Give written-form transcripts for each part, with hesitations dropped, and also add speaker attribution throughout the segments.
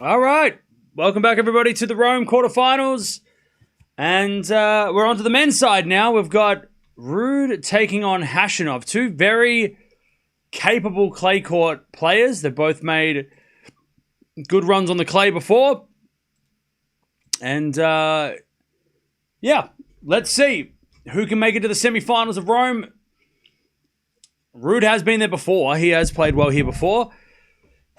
Speaker 1: All right. Welcome back, everybody, to the Rome quarterfinals. And we're on to the men's side now. We've got Ruud taking on Khachanov. Two very capable clay court players. They've both made good runs on the clay before. And, yeah, let's see who can make it to the semifinals of Rome. Ruud has been there before. He has played well here before.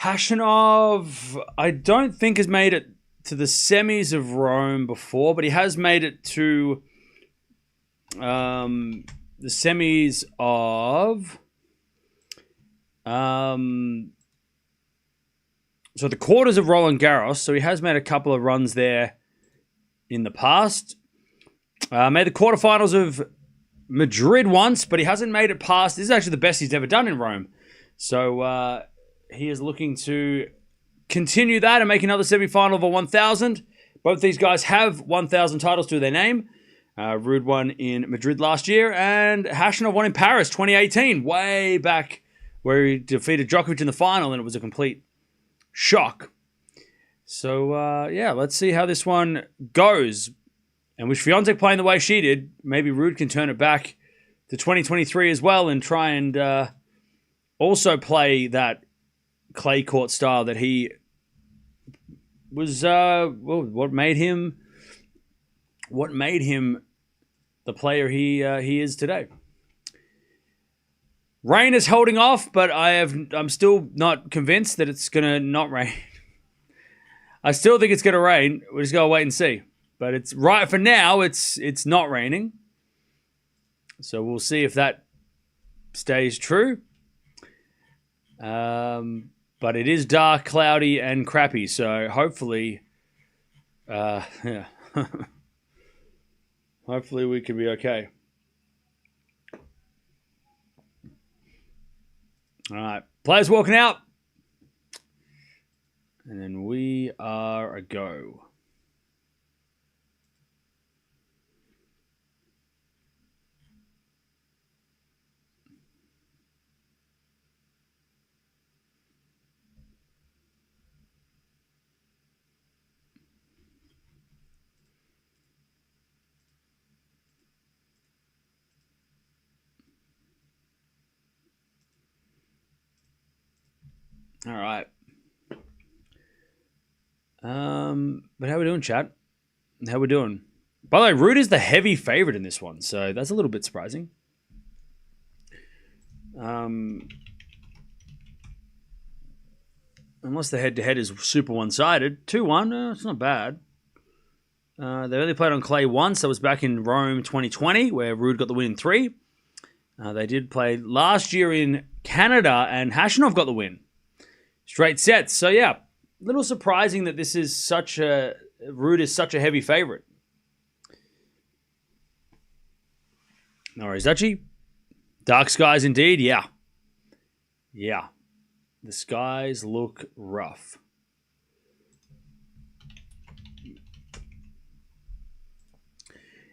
Speaker 1: Khachanov, I don't think has made it to the semis of Rome before, but he has made it to the semis of so the quarters of Roland Garros. So he has made a couple of runs there in the past. Made the quarterfinals of Madrid once, but he hasn't made it past. This is actually the best he's ever done in Rome. So he is looking to continue that and make another semi-final of a 1,000. Both these guys have 1,000 titles to their name. Ruud won in Madrid last year, and Khachanov won in Paris 2018, way back where he defeated Djokovic in the final, and it was a complete shock. So, yeah, let's see how this one goes. And with Swiatek playing the way she did, maybe Ruud can turn it back to 2023 as well and try and also play that clay court style that he was what made him the player he is today. Rain is holding off, but I'm still not convinced that it's gonna not rain. I still think it's gonna rain. We're just gonna wait and see. But it's right for now. It's not raining, so we'll see if that stays true. But it is dark, cloudy, and crappy, so hopefully, yeah. Hopefully we can be okay. All right, players walking out, and then we are a go. All right. But how we doing, chat? How we doing? By the way, Ruud is the heavy favorite in this one, so that's a little bit surprising. Unless the head-to-head is super one-sided. 2-1, it's not bad. They only played on clay once. That was back in Rome 2020, where Ruud got the win in 3. They did play last year in Canada, and Khachanov got the win. Straight sets. So, yeah, a little surprising that this is Ruud is such a heavy favorite. No worries, Dutchie. Dark skies indeed, yeah. Yeah. The skies look rough.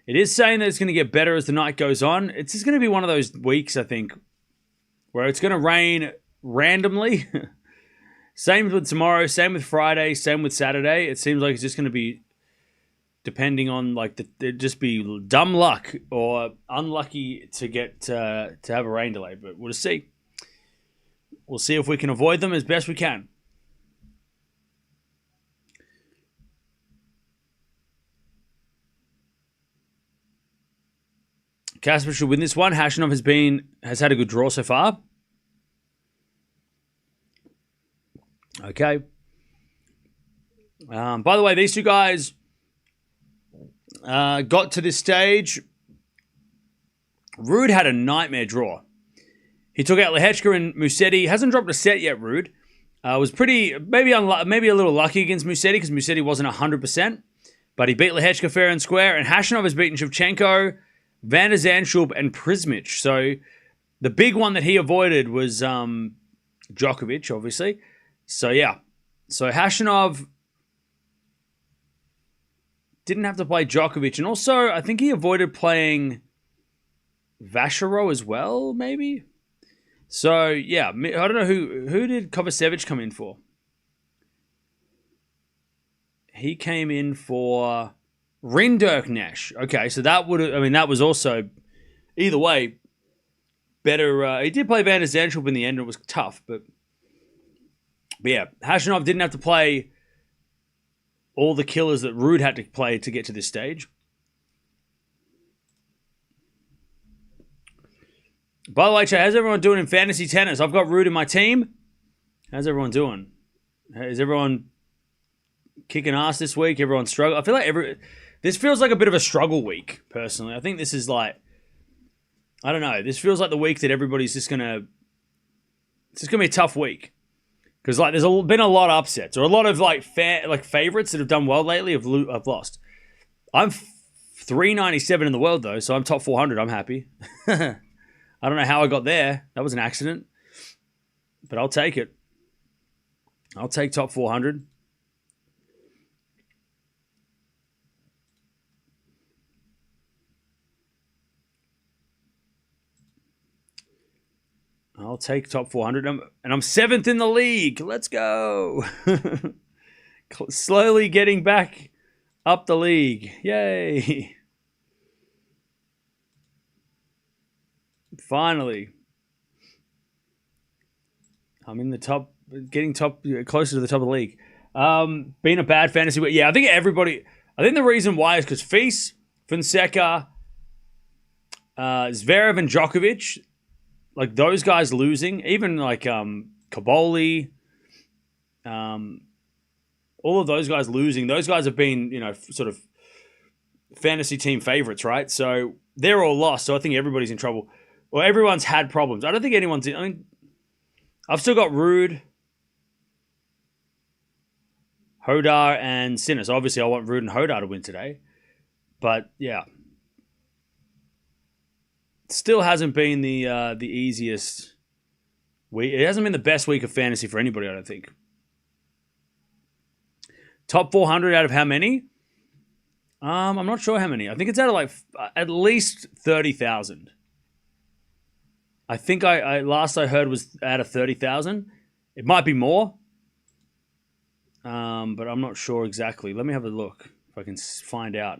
Speaker 1: It is saying that it's going to get better as the night goes on. It's just going to be one of those weeks, I think, where it's going to rain randomly. Same with tomorrow, same with Friday, same with Saturday. It seems like it's just going to be depending on it'd just be dumb luck or unlucky to get to have a rain delay. But we'll just see. We'll see if we can avoid them as best we can. Casper should win this one. Khachanov has had a good draw so far. Okay. By the way, these two guys got to this stage. Ruud had a nightmare draw. He took out Lehechka and Musetti. Hasn't dropped a set yet, Ruud. Was maybe a little lucky against Musetti because Musetti wasn't 100%. But he beat Lehechka fair and square. And Khachanov has beaten Shevchenko, Van der Zandschulp, and Prismic. So the big one that he avoided was Djokovic, obviously. So, yeah. So, Khachanov didn't have to play Djokovic. And also, I think he avoided playing Vachereau as well, maybe? So, yeah. I don't know who did Kovacevic come in for? He came in for Rinderknecht. Okay, so that was also, either way, better. He did play Van der Zandschulp in the end. It was tough, but yeah, Khachanov didn't have to play all the killers that Ruud had to play to get to this stage. By the way, Chat, how's everyone doing in fantasy tennis? I've got Ruud in my team. How's everyone doing? Is everyone kicking ass this week? Everyone struggle? I feel like this feels like a bit of a struggle week, personally. I think this is like, I don't know. This feels like the week that everybody's just gonna. It's just gonna be a tough week because like there's been a lot of upsets or a lot of like favorites that have done well lately have lost. I'm 397 in the world though, so I'm top 400. I'm happy. I don't know how I got there. That was an accident, but I'll take it. I'll take top 400. I'll take top 400. And I'm 7th in the league. Let's go. Slowly getting back up the league. Yay. Finally. I'm in the top, closer to the top of the league. Been a bad fantasy week. Yeah, I think the reason why is because Fils, Fonseca, Zverev and Djokovic, like those guys losing, even like Kaboli, all of those guys losing, those guys have been, sort of fantasy team favorites, right? So they're all lost. So I think everybody's in trouble. Well, everyone's had problems. I don't think anyone's in. I mean, I've still got Ruud, Hodar, and Sinner. So obviously I want Ruud and Hodar to win today. But yeah. Still hasn't been the easiest week. It hasn't been the best week of fantasy for anybody, I don't think. Top 400 out of how many? I'm not sure how many. I think it's out of like at least 30,000. I think I last I heard was out of 30,000. It might be more, but I'm not sure exactly. Let me have a look if I can find out.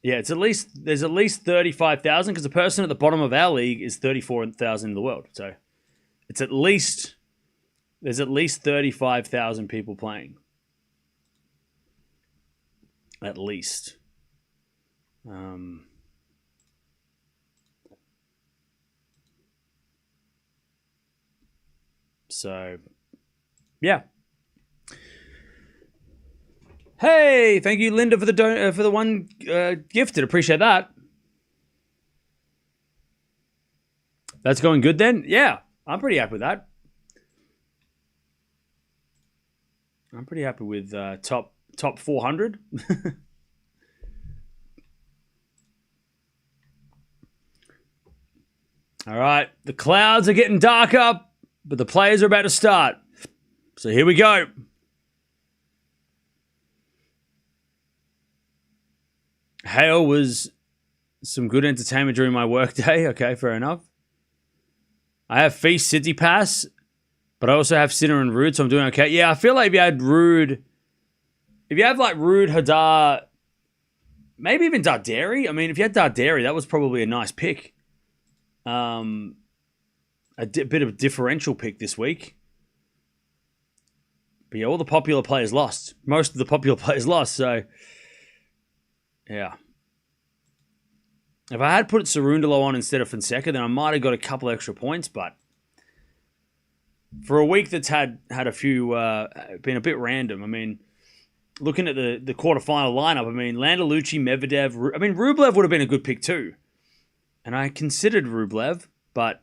Speaker 1: Yeah, there's at least 35,000 because the person at the bottom of our league is 34,000 in the world. So there's at least 35,000 people playing. At least. So, yeah. Hey, thank you, Linda, for the one gifted. Appreciate that. That's going good then? Yeah, I'm pretty happy with that. I'm pretty happy with top 400. All right, the clouds are getting darker, but the players are about to start. So here we go. Hail was some good entertainment during my workday. Okay, fair enough. I have Feast City Pass, but I also have Sinner and Ruud, so I'm doing okay. Yeah, I feel like if you have like Ruud, Hadar, maybe even Darderi. I mean, if you had Darderi, that was probably a nice pick. A bit of a differential pick this week. But yeah, all the popular players lost. Most of the popular players lost, so yeah. If I had put Cerundolo on instead of Fonseca, then I might have got a couple extra points, but for a week that's had a few, been a bit random, I mean, looking at the quarterfinal lineup, I mean, Landalucci, Medvedev, I mean, Rublev would have been a good pick too. And I considered Rublev, but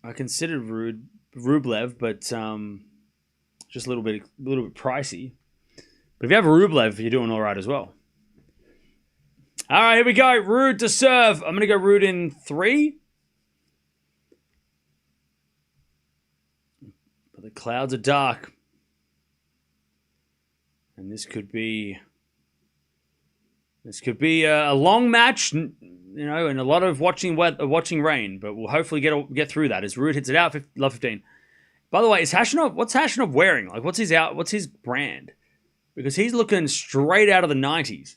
Speaker 1: Rublev, but just a little bit pricey. But if you have a Rublev, you're doing all right as well. All right, here we go. Ruud to serve. I'm going to go Ruud in 3. But the clouds are dark. And this could be a long match, and a lot of watching rain. But we'll hopefully get through that as Ruud hits it out. Love 15. By the way, what's Khachanov wearing? Like, what's his brand? Because he's looking straight out of the 90s.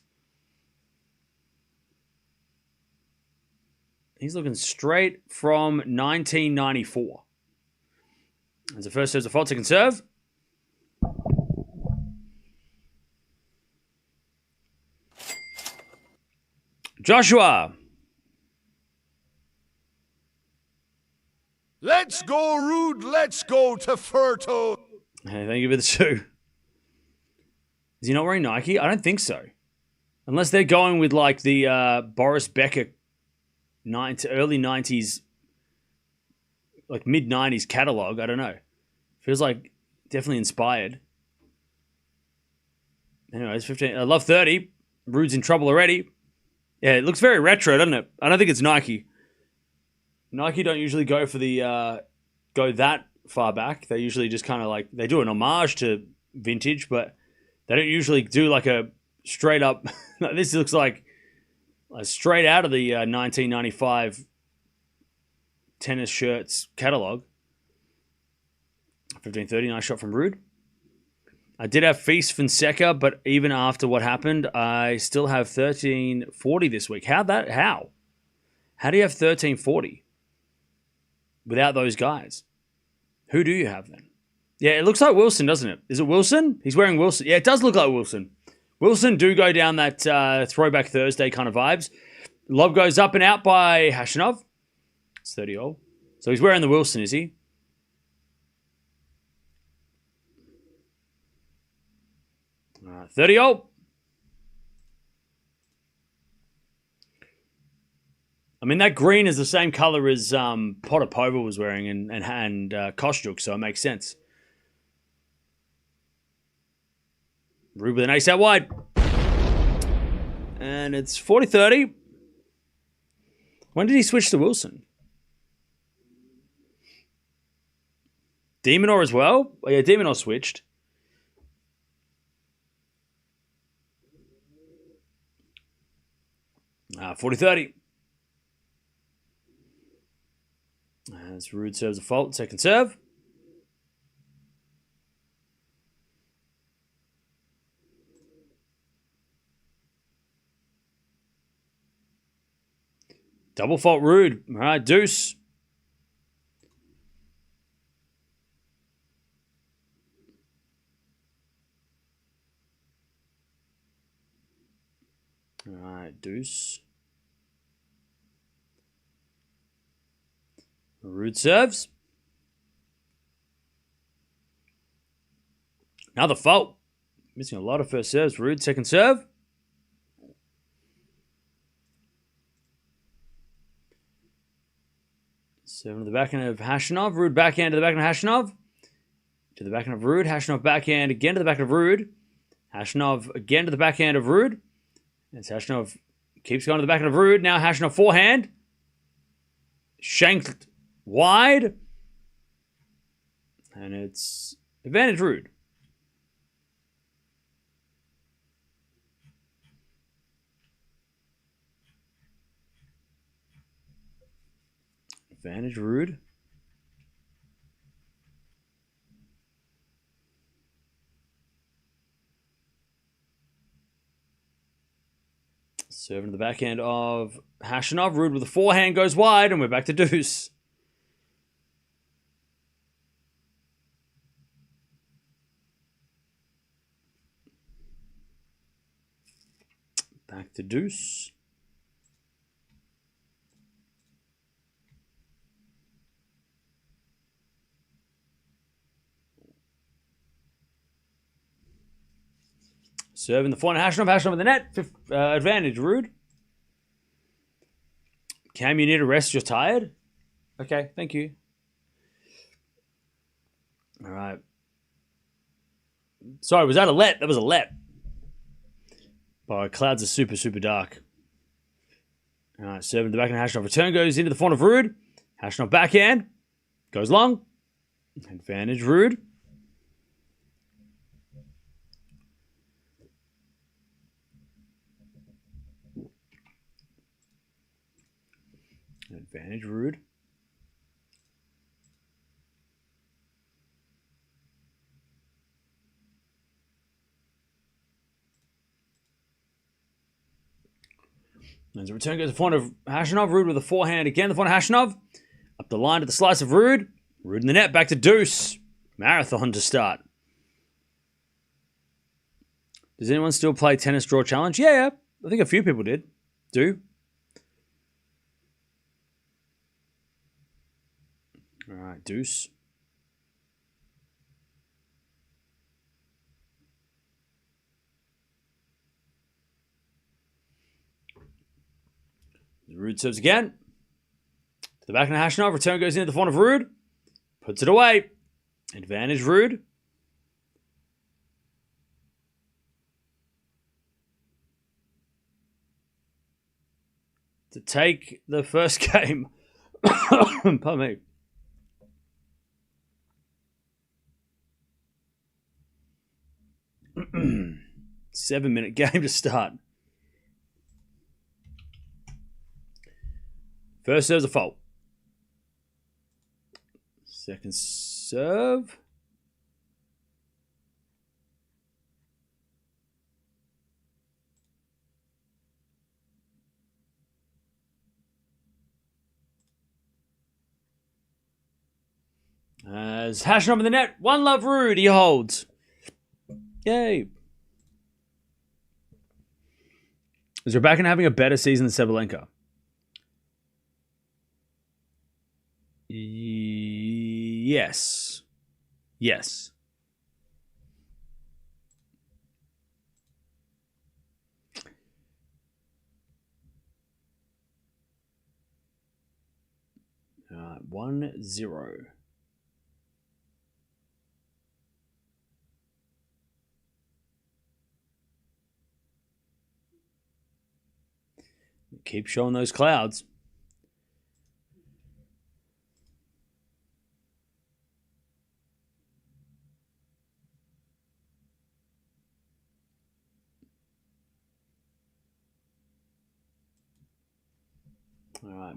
Speaker 1: He's looking straight from 1994. As the first serve's a fault, second serve. Joshua.
Speaker 2: Let's go, Ruud. Let's go to Furto.
Speaker 1: Hey, thank you for the 2. Is he not wearing Nike? I don't think so. Unless they're going with like the Boris Becker early 90s, like mid 90s catalog. I don't know. Feels like definitely inspired. Anyways, 15. I love 30. Ruud's in trouble already. Yeah, it looks very retro, doesn't it? I don't think it's Nike. Nike don't usually go for the go that far back. They usually just kind of like they do an homage to vintage, but they don't usually do like a straight up. This looks like straight out of the 1995 tennis shirts catalog. 15:30, nice shot from Ruud. I did have Feast Fonseca, but even after what happened, I still have 1340 this week. How do you have 1340 without those guys? Who do you have then? Yeah, it looks like Wilson, doesn't it? Is it Wilson? He's wearing Wilson. Yeah, it does look like Wilson. Wilson do go down that Throwback Thursday kind of vibes. Lob goes up and out by Khachanov. It's 30-all. So he's wearing the Wilson, is he? 30-all. I mean, that green is the same color as Potapova was wearing and Kostyuk, so it makes sense. Ruud with an ace out wide. And it's 40-30. When did he switch to Wilson? Demonor as well? Oh, yeah, Demonor switched. Ah, 40-30. As Ruud serves a fault, second serve. Double fault Ruud. All right, deuce. All right, deuce. Ruud serves. Another fault. Missing a lot of first serves. Ruud, second serve. Seven to the backhand of Khachanov. Ruud backhand to the backhand of Khachanov. To the backhand of Ruud. Khachanov backhand again to the backhand of Ruud. Khachanov again to the backhand of Ruud. As Khachanov keeps going to the backhand of Ruud. Now Khachanov forehand. Shanked wide. And it's advantage Ruud. Advantage Ruud. Serving to the backhand of Khachanov. Ruud with the forehand goes wide, and we're back to deuce. Back to deuce. Serving the forehand, Khachanov with the net. Advantage, Ruud. Cam, you need a rest. You're tired? Okay, thank you. All right. Sorry, was that a let? That was a let. Oh, clouds are super, super dark. All right, serving the backhand, Khachanov. Return goes into the front of Ruud. Khachanov backhand. Goes long. Advantage, Ruud. Advantage Ruud. As a return goes to the front of Khachanov. Ruud with a forehand again. The front of Khachanov. Up the line to the slice of Ruud. Ruud in the net. Back to deuce. Marathon to start. Does anyone still play Tennis Draw Challenge? Yeah. I think a few people do. All right, deuce. Ruud serves again. To the back of Khachanov. Return goes into the front of Ruud. Puts it away. Advantage Ruud. To take the first game. Pardon me. Seven-minute game to start. First serve's a fault. Second serve. As Khachanov in the net. One love Ruud. He holds. Yay. Is Raducanu having a better season than Sabalenka? Yes. Yes. All right, 1-0. Keep showing those clouds. All right.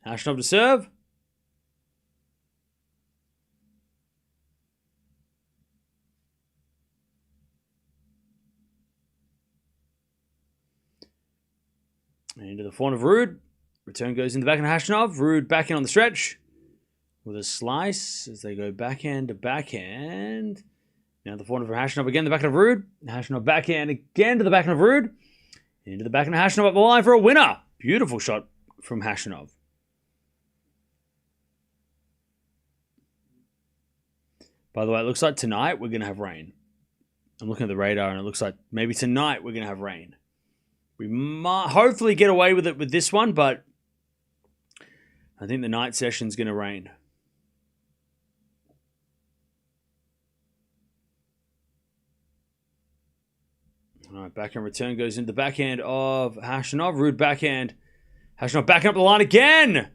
Speaker 1: Khachanov to serve. Into the front of Ruud. Return goes in the back of Khachanov. Ruud back in on the stretch with a slice as they go backhand to backhand. Now the front of Khachanov again, the back of Ruud. Khachanov backhand again to the back of Ruud. Into the back of Khachanov up the line for a winner. Beautiful shot from Khachanov. By the way, it looks like tonight we're going to have rain. I'm looking at the radar and it looks like maybe tonight we're going to have rain. We might hopefully get away with it with this one, but I think the night session's going to rain. All right, backhand return goes into the backhand of Khachanov. Ruud backhand. Khachanov backing up the line again.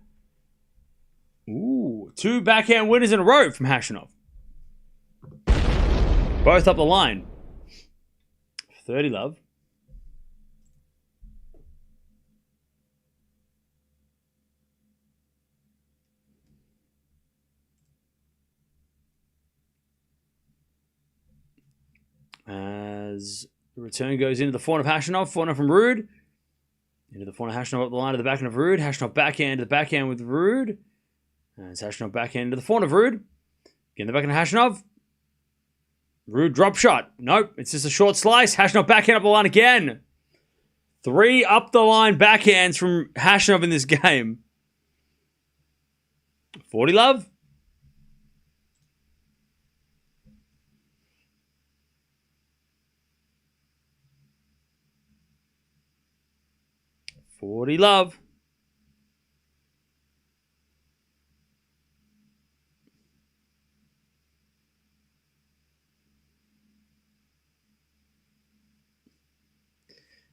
Speaker 1: Ooh, 2 backhand winners in a row from Khachanov. Both up the line. 30 love. As the return goes into the forehand of Khachanov. Forehand from Ruud. Into the forehand of Khachanov up the line to the backhand of Ruud. Khachanov backhand to the backhand with Ruud. As Khachanov backhand to the forehand of Ruud. Again, the backhand of Khachanov. Ruud drop shot. Nope, it's just a short slice. Khachanov backhand up the line again. 3 up the line backhands from Khachanov in this game. 40 love. Love.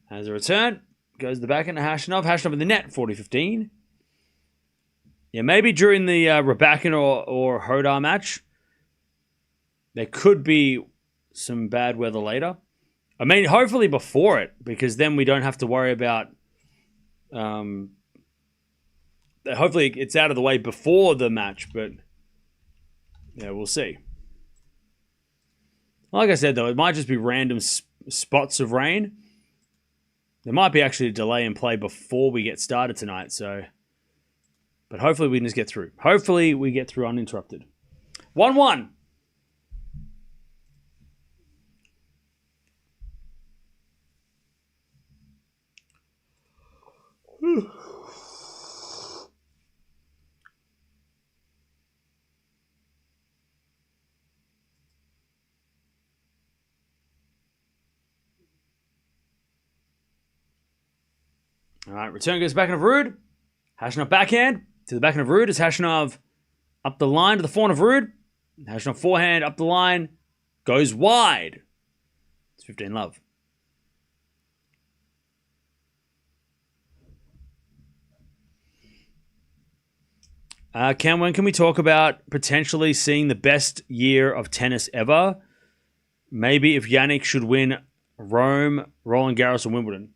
Speaker 1: As a return, goes to the backhand of Khachanov. Khachanov in the net, 40-15. Yeah, maybe during the Raducanu or Hodar match, there could be some bad weather later. I mean, hopefully before it, because then we don't have to worry about hopefully it's out of the way before the match, but yeah, we'll see. Like I said, though, it might just be random spots of rain. There might be actually a delay in play before we get started tonight, so... But hopefully we can just get through. Hopefully we get through uninterrupted. 1-1. All right, return goes back of Ruud. Khachanov backhand to the backhand of Ruud. Is Khachanov up the line to the forehand of Ruud. Khachanov forehand up the line. Goes wide. It's 15-love. Cam, when can we talk about potentially seeing the best year of tennis ever? Maybe if Jannik should win Rome, Roland Garros, or Wimbledon.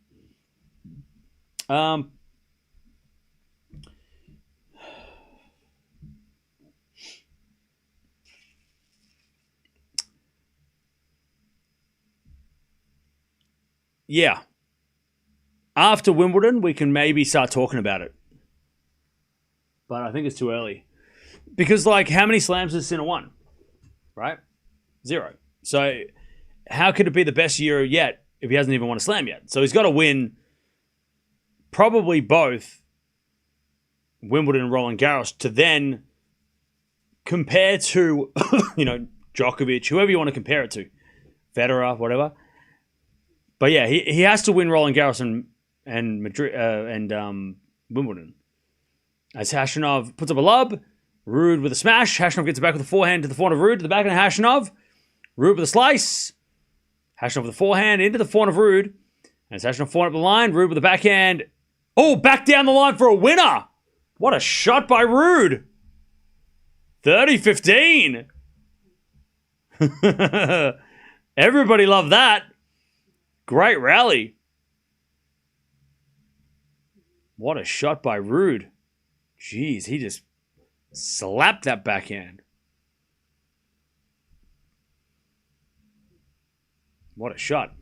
Speaker 1: Yeah. After Wimbledon, we can maybe start talking about it. But I think it's too early. Because, like, how many slams has Sinner won? Right? 0. So, how could it be the best year yet if he hasn't even won a slam yet? So, he's got to win probably both Wimbledon and Roland Garros to then compare to, Djokovic, whoever you want to compare it to. Federer, whatever. But yeah, he has to win Roland Garros and Madrid and Wimbledon. As Khachanov puts up a lob, Ruud with a smash. Khachanov gets it back with a forehand to the forehand of Ruud, to the backhand of Khachanov. Ruud with a slice. Khachanov with a forehand into the forehand of Ruud. And Khachanov forehand up the line. Ruud with a backhand. Oh, back down the line for a winner. What a shot by Ruud. 30-15. Everybody loved that. Great rally. What a shot by Ruud. Jeez, he just slapped that backhand. What a shot.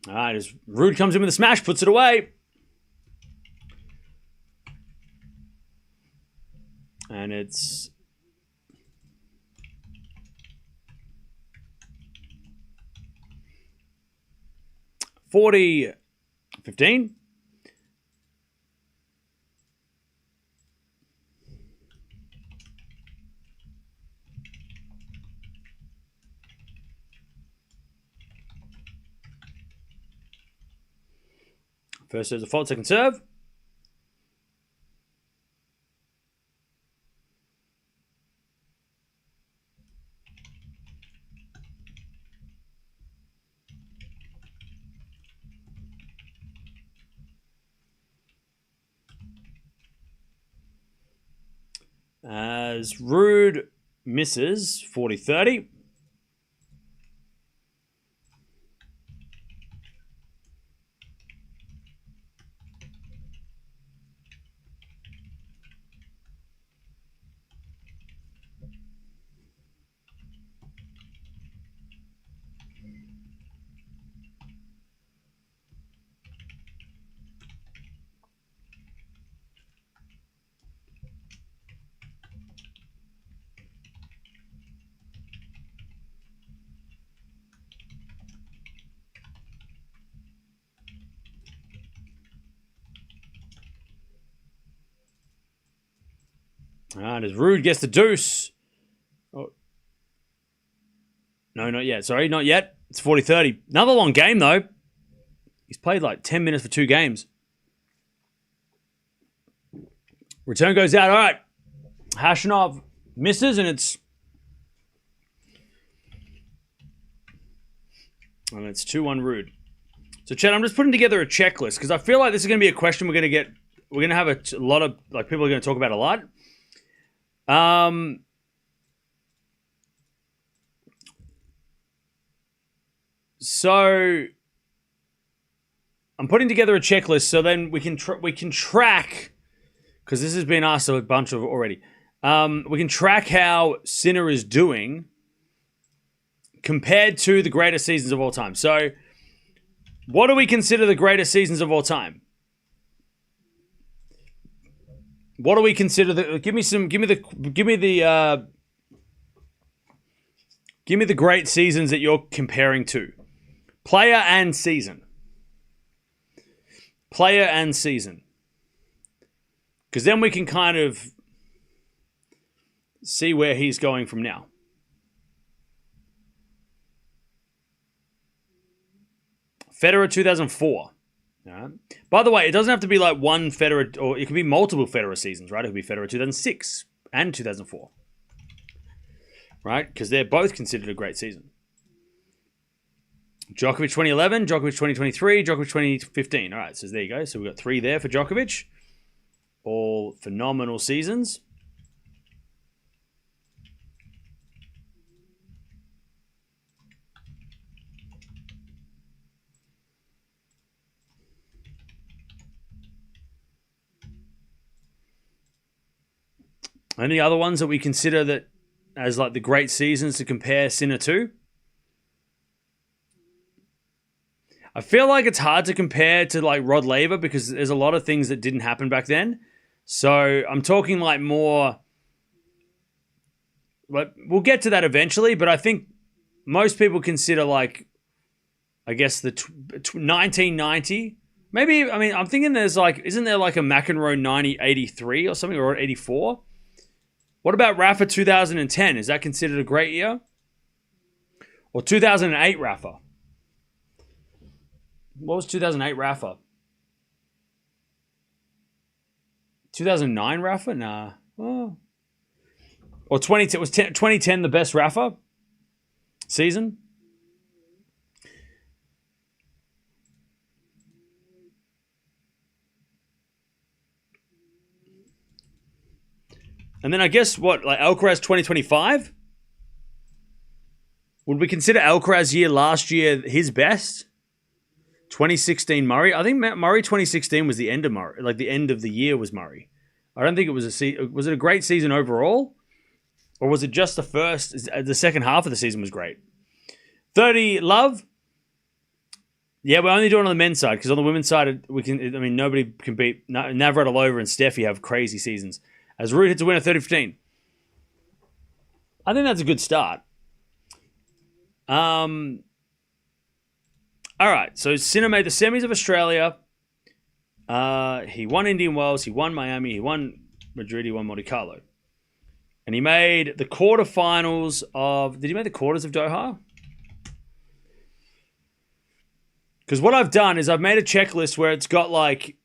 Speaker 1: All right, as Ruud comes in with a smash, puts it away. And it's 40-15. First serve's a fault, second serve. As Ruud misses 40-30. And as Ruud gets the deuce. Oh. No, not yet. Sorry, not yet. It's 40-30. Another long game, though. He's played like 10 minutes for 2 games. Return goes out. All right. Khachanov misses, and it's 2-1 Ruud. So, Chad, I'm just putting together a checklist because I feel like this is going to be a question we're going to get we're gonna have a lot of like people are gonna talk about a lot. So I'm putting together a checklist so then we can track, because this has been asked a bunch of already. We can track how Sinner is doing compared to the greatest seasons of all time. So, what do we consider the greatest seasons of all time? What do we consider the? Give me the great seasons that you're comparing to. Player and season. Player and season. Because then we can kind of see where he's going from now. Federer 2004. Right. By the way, it doesn't have to be like one Federer, or it could be multiple Federer seasons, right? It could be Federer 2006 and 2004. Right? Because they're both considered a great season. Djokovic 2011, Djokovic 2023, Djokovic 2015. All right, so there you go. So we've got 3 there for Djokovic. All phenomenal seasons. Any other ones that we consider that as like the great seasons to compare Sinner to? I feel like it's hard to compare to like Rod Laver because there's a lot of things that didn't happen back then. So I'm talking like more, but we'll get to that eventually. But I think most people consider like, I guess the 1990. Maybe, I mean, I'm thinking there's like, isn't there like a McEnroe 83 or something, or 84? What about Rafa 2010? Is that considered a great year? Or 2008 Rafa? What was 2008 Rafa? 2009 Rafa? Nah. Oh. Or 2010, was 2010 the best Rafa season? And then I guess what, like Alcaraz 2025? Would we consider Alcaraz year last year his best? 2016 Murray? I think Murray 2016 was the end of Murray. Like the end of the year was Murray. I don't think it was was it a great season overall? Or was it just the second half of the season was great? 30 Love? Yeah, we're only doing it on the men's side because on the women's side, nobody can beat Navratilova and Steffi have crazy seasons. As Ruud hits a win at 30-15. I think that's a good start. All right, so Sinner made the semis of Australia. He won Indian Wells, he won Miami, he won Madrid, he won Monte Carlo. And he made the quarterfinals of... Did he make the quarters of Doha? Because what I've done is I've made a checklist where it's got like...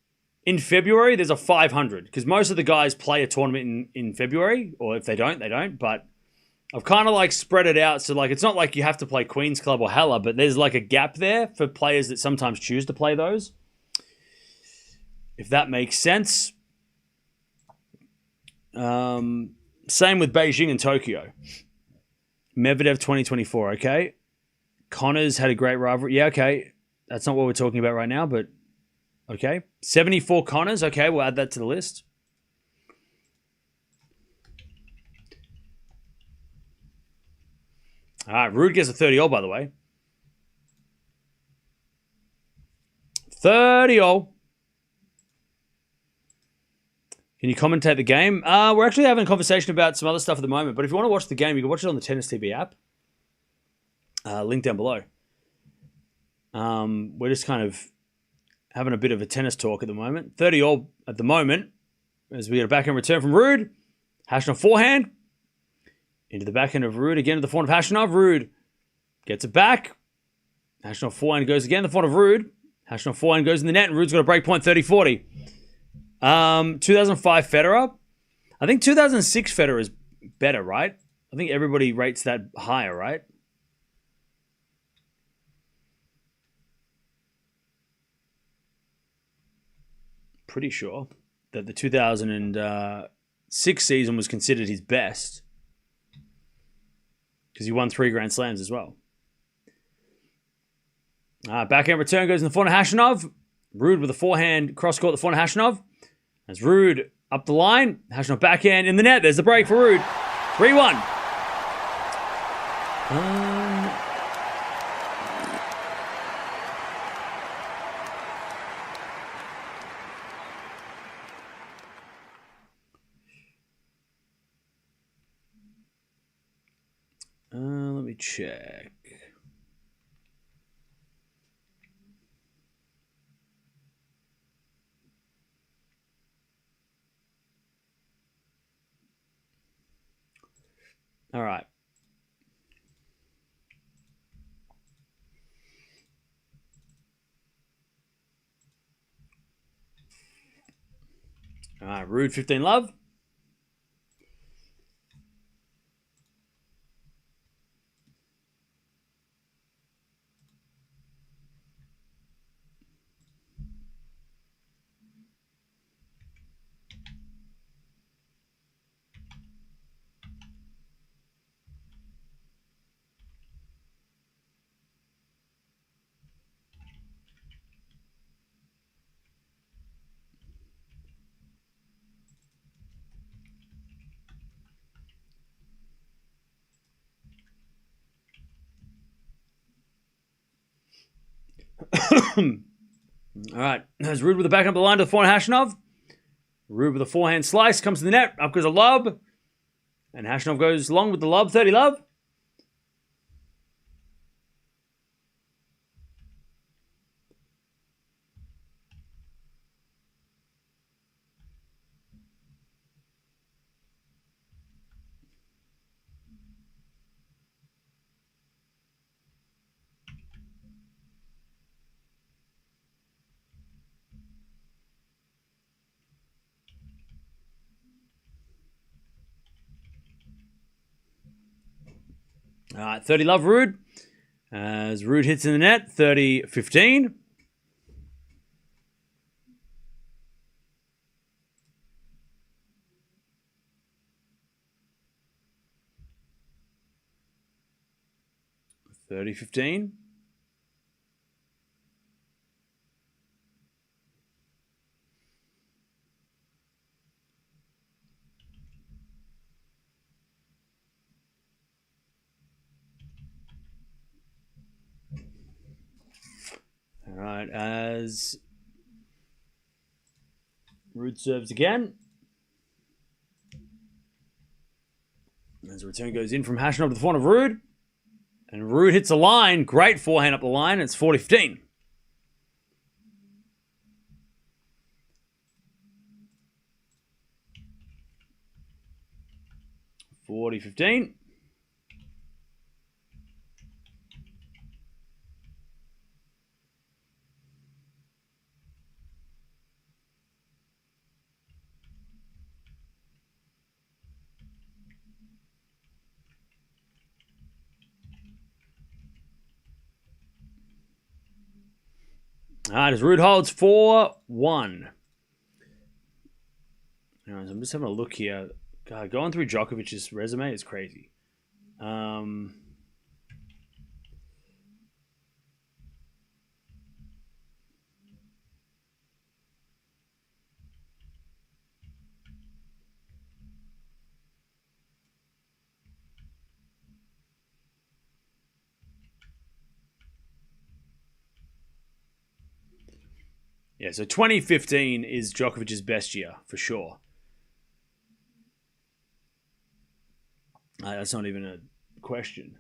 Speaker 1: In February, there's a 500 because most of the guys play a tournament in February, or if they don't, they don't. But I've kind of like spread it out. So like, it's not like you have to play Queen's Club or Hella, but there's like a gap there for players that sometimes choose to play those. If that makes sense. Same with Beijing and Tokyo. Medvedev 2024, okay. Connors had a great rivalry. Yeah, okay. That's not what we're talking about right now, but okay. 74 Connors. Okay, we'll add that to the list. All right, Ruud gets a 30-all, by the way. 30-all. Can you commentate the game? We're actually having a conversation about some other stuff at the moment, but if you want to watch the game, you can watch it on the Tennis TV app. Link down below. We're just kind of having a bit of a tennis talk at the moment. 30-all at the moment as we get a backhand return from Ruud. Khachanov forehand. Into the backhand of Ruud. Again to the forehand of Khachanov. Ruud gets it back. Khachanov forehand goes again. The forehand of Ruud. Khachanov forehand goes in the net and Ruud's got a break point 30-40. 2005 Federer. I think 2006 Federer is better, right? I think everybody rates that higher, right? Pretty sure. that the 2006 season was considered his best because he won 3 Grand Slams as well. Backhand return goes in the forehand Khachanov. Ruud with a forehand cross-court the forehand Khachanov. As Ruud up the line. Khachanov backhand in the net. There's the break for Ruud. 3-1. Let me check. All right. All right, Ruud 15 love. All right, there's Ruud with the back up the line to the forehand Khachanov. Ruud with a forehand slice comes to the net. Up goes a lob. And Khachanov goes long with the lob. 30 love. All right, 30 love Ruud. As Ruud hits in the net, 30-15. All right, as Ruud serves again. As the return goes in from Khachanov to the forehand of Ruud. And Ruud hits a line. Great forehand up the line. It's 40-15. All right, as Ruud holds 4-1. Anyways, I'm just having a look here. God, going through Djokovic's resume is crazy. Yeah, so 2015 is Djokovic's best year, for sure. That's not even a question.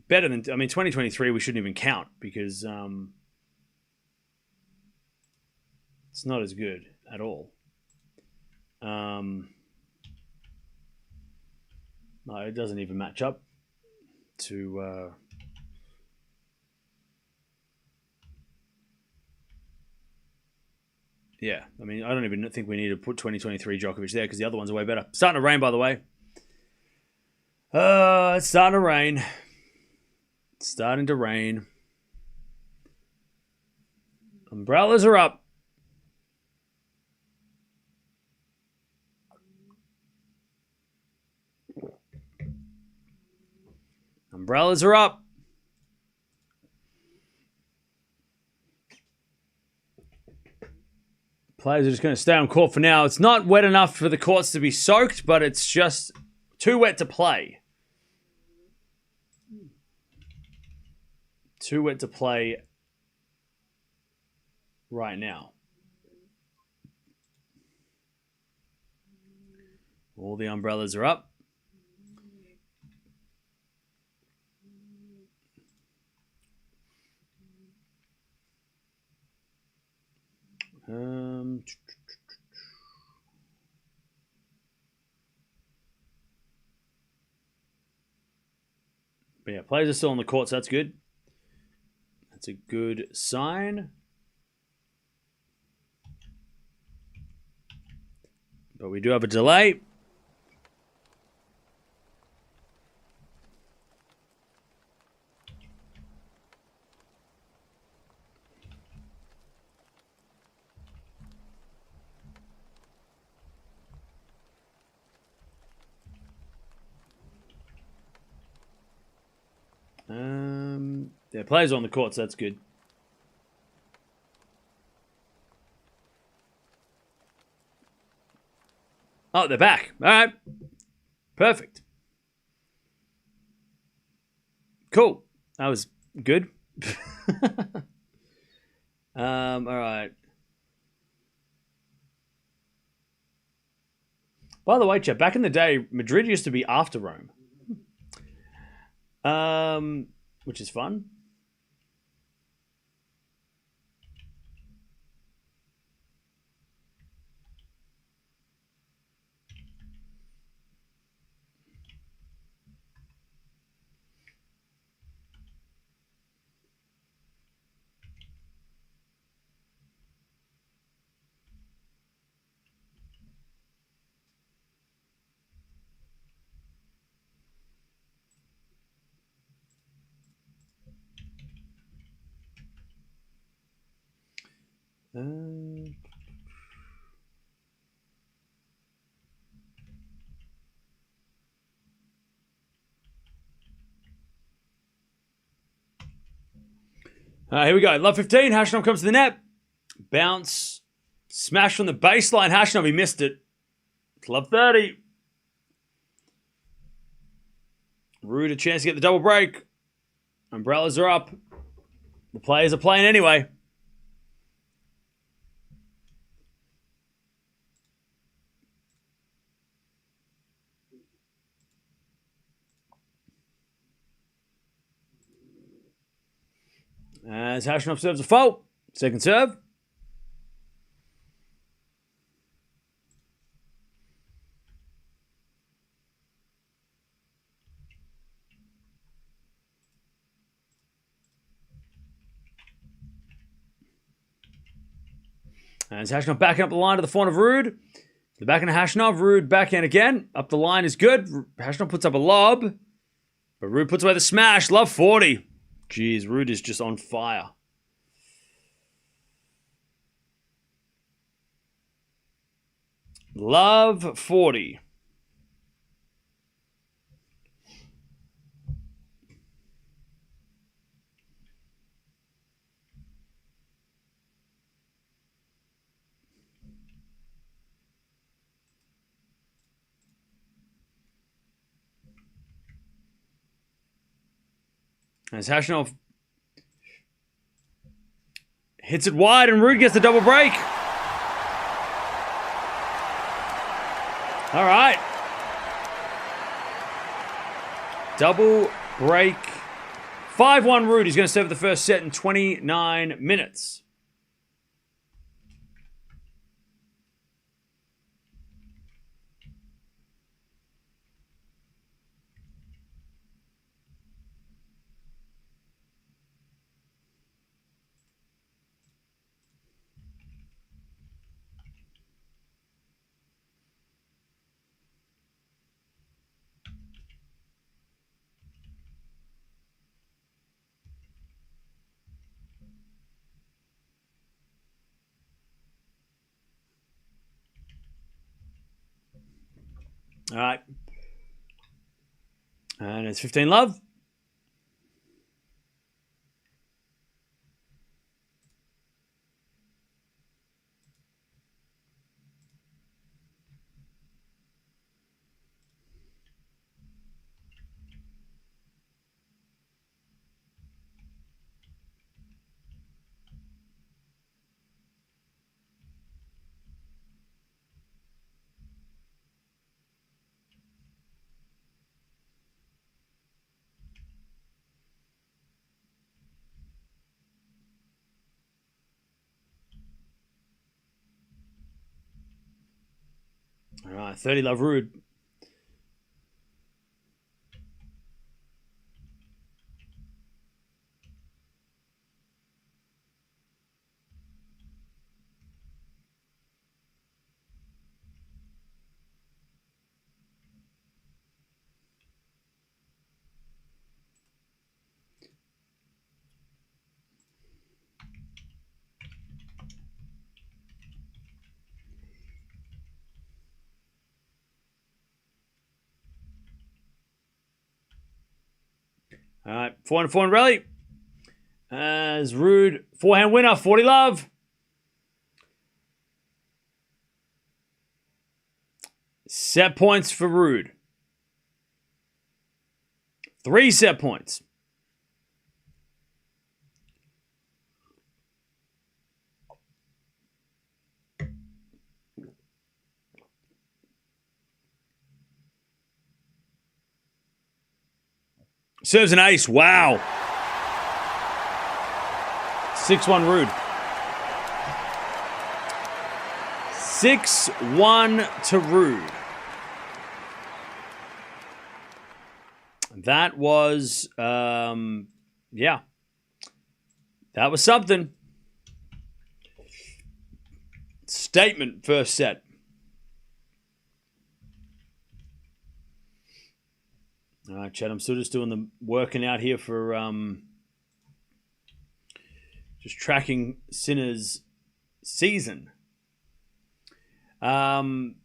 Speaker 1: Better than, 2023 we shouldn't even count because it's not as good at all. No, it doesn't even match up to... Yeah, I don't even think we need to put 2023 Djokovic there because the other ones are way better. Starting to rain, by the way. It's starting to rain. It's starting to rain. Umbrellas are up. Umbrellas are up. Players are just going to stay on court for now. It's not wet enough for the courts to be soaked, but it's just too wet to play. Too wet to play right now. All the umbrellas are up. But yeah, players are still on the court, so that's good. That's a good sign. But we do have a delay. Yeah, players on the court, so that's good. Oh, they're back. All right. Perfect. Cool. That was good. All right. By the way, Chet, back in the day, Madrid used to be after Rome. Which is fun. Here we go. Love 15. Khachanov comes to the net. Bounce. Smash from the baseline. Khachanov, he missed it. It's love 30. Ruud a chance to get the double break. Umbrellas are up. The players are playing anyway. As Khachanov serves a fault. Second serve. As Khachanov backing up the line to the front of Ruud. The backhand of Khachanov. Ruud backhand again. Up the line is good. Khachanov puts up a lob. But Ruud puts away the smash. Love 40. Jeez, Ruud is just on fire. Love 40. As Khachanov hits it wide and Ruud gets the double break. All right. Double break. 5-1 Ruud. He's going to serve the first set in 29 minutes. All right. And it's 15 love. All right, 30 love Ruud. All right, forehand rally. As Ruud, forehand winner, 40 love. Set points for Ruud. 3 set points. Serves an ace. Wow. 6-1 Ruud. 6-1 to Ruud. That was, yeah. That was something. Statement first set. All right, Chad, I'm still just doing the working out here for just tracking Sinner's season. 2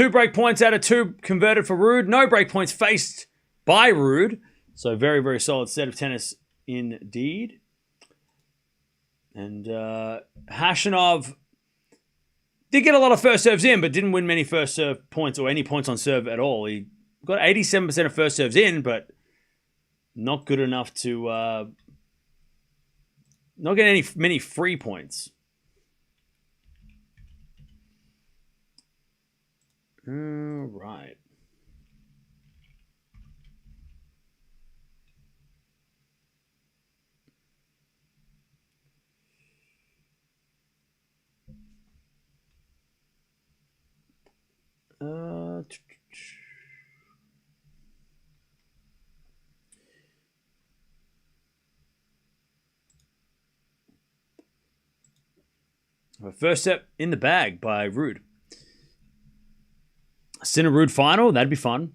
Speaker 1: break points out of 2 converted for Ruud. No break points faced by Ruud. So very, very solid set of tennis indeed. And Khachanov did get a lot of first serves in, but didn't win many first serve points or any points on serve at all. He got 87% of first serves in, but not good enough to not get many free points. All right. First set in the bag by Ruud. Sinner Ruud final, that'd be fun.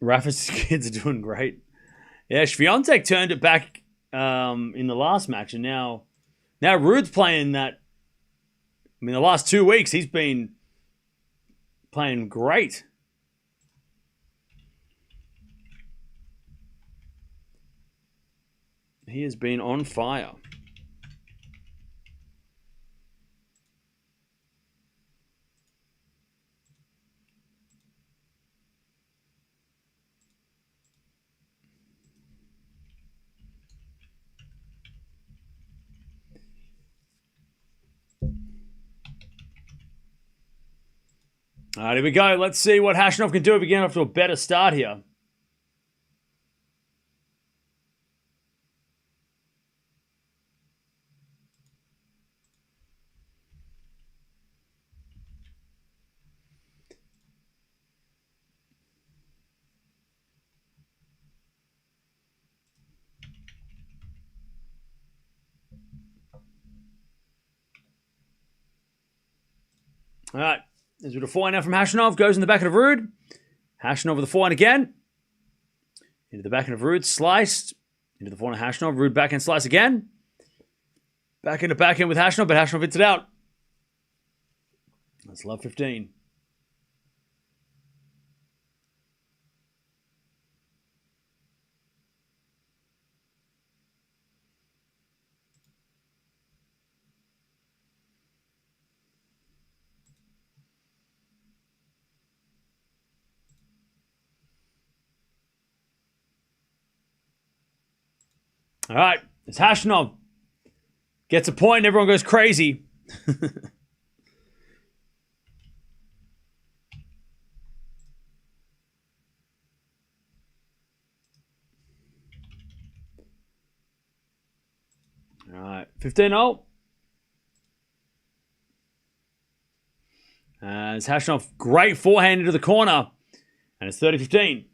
Speaker 1: Rafa's kids are doing great. Yeah, Swiatek turned it back in the last match, and now Ruud's playing that. I mean, the last 2 weeks he's been playing great. He has been on fire. All right, here we go. Let's see what Khachanov can do if we get off to a better start here. All right. There's with a forehand now from Khachanov. Goes in the backhand of Ruud. Khachanov with the forehand again. Into the backhand of Ruud. Sliced. Into the forehand of Khachanov. Ruud backhand slice again. Backhand to backhand with Khachanov, but Khachanov hits it out. That's love 15. All right, it's Khachanov. Gets a point and everyone goes crazy. All right, 15-0. As Khachanov, great forehand into the corner. And it's 30-15.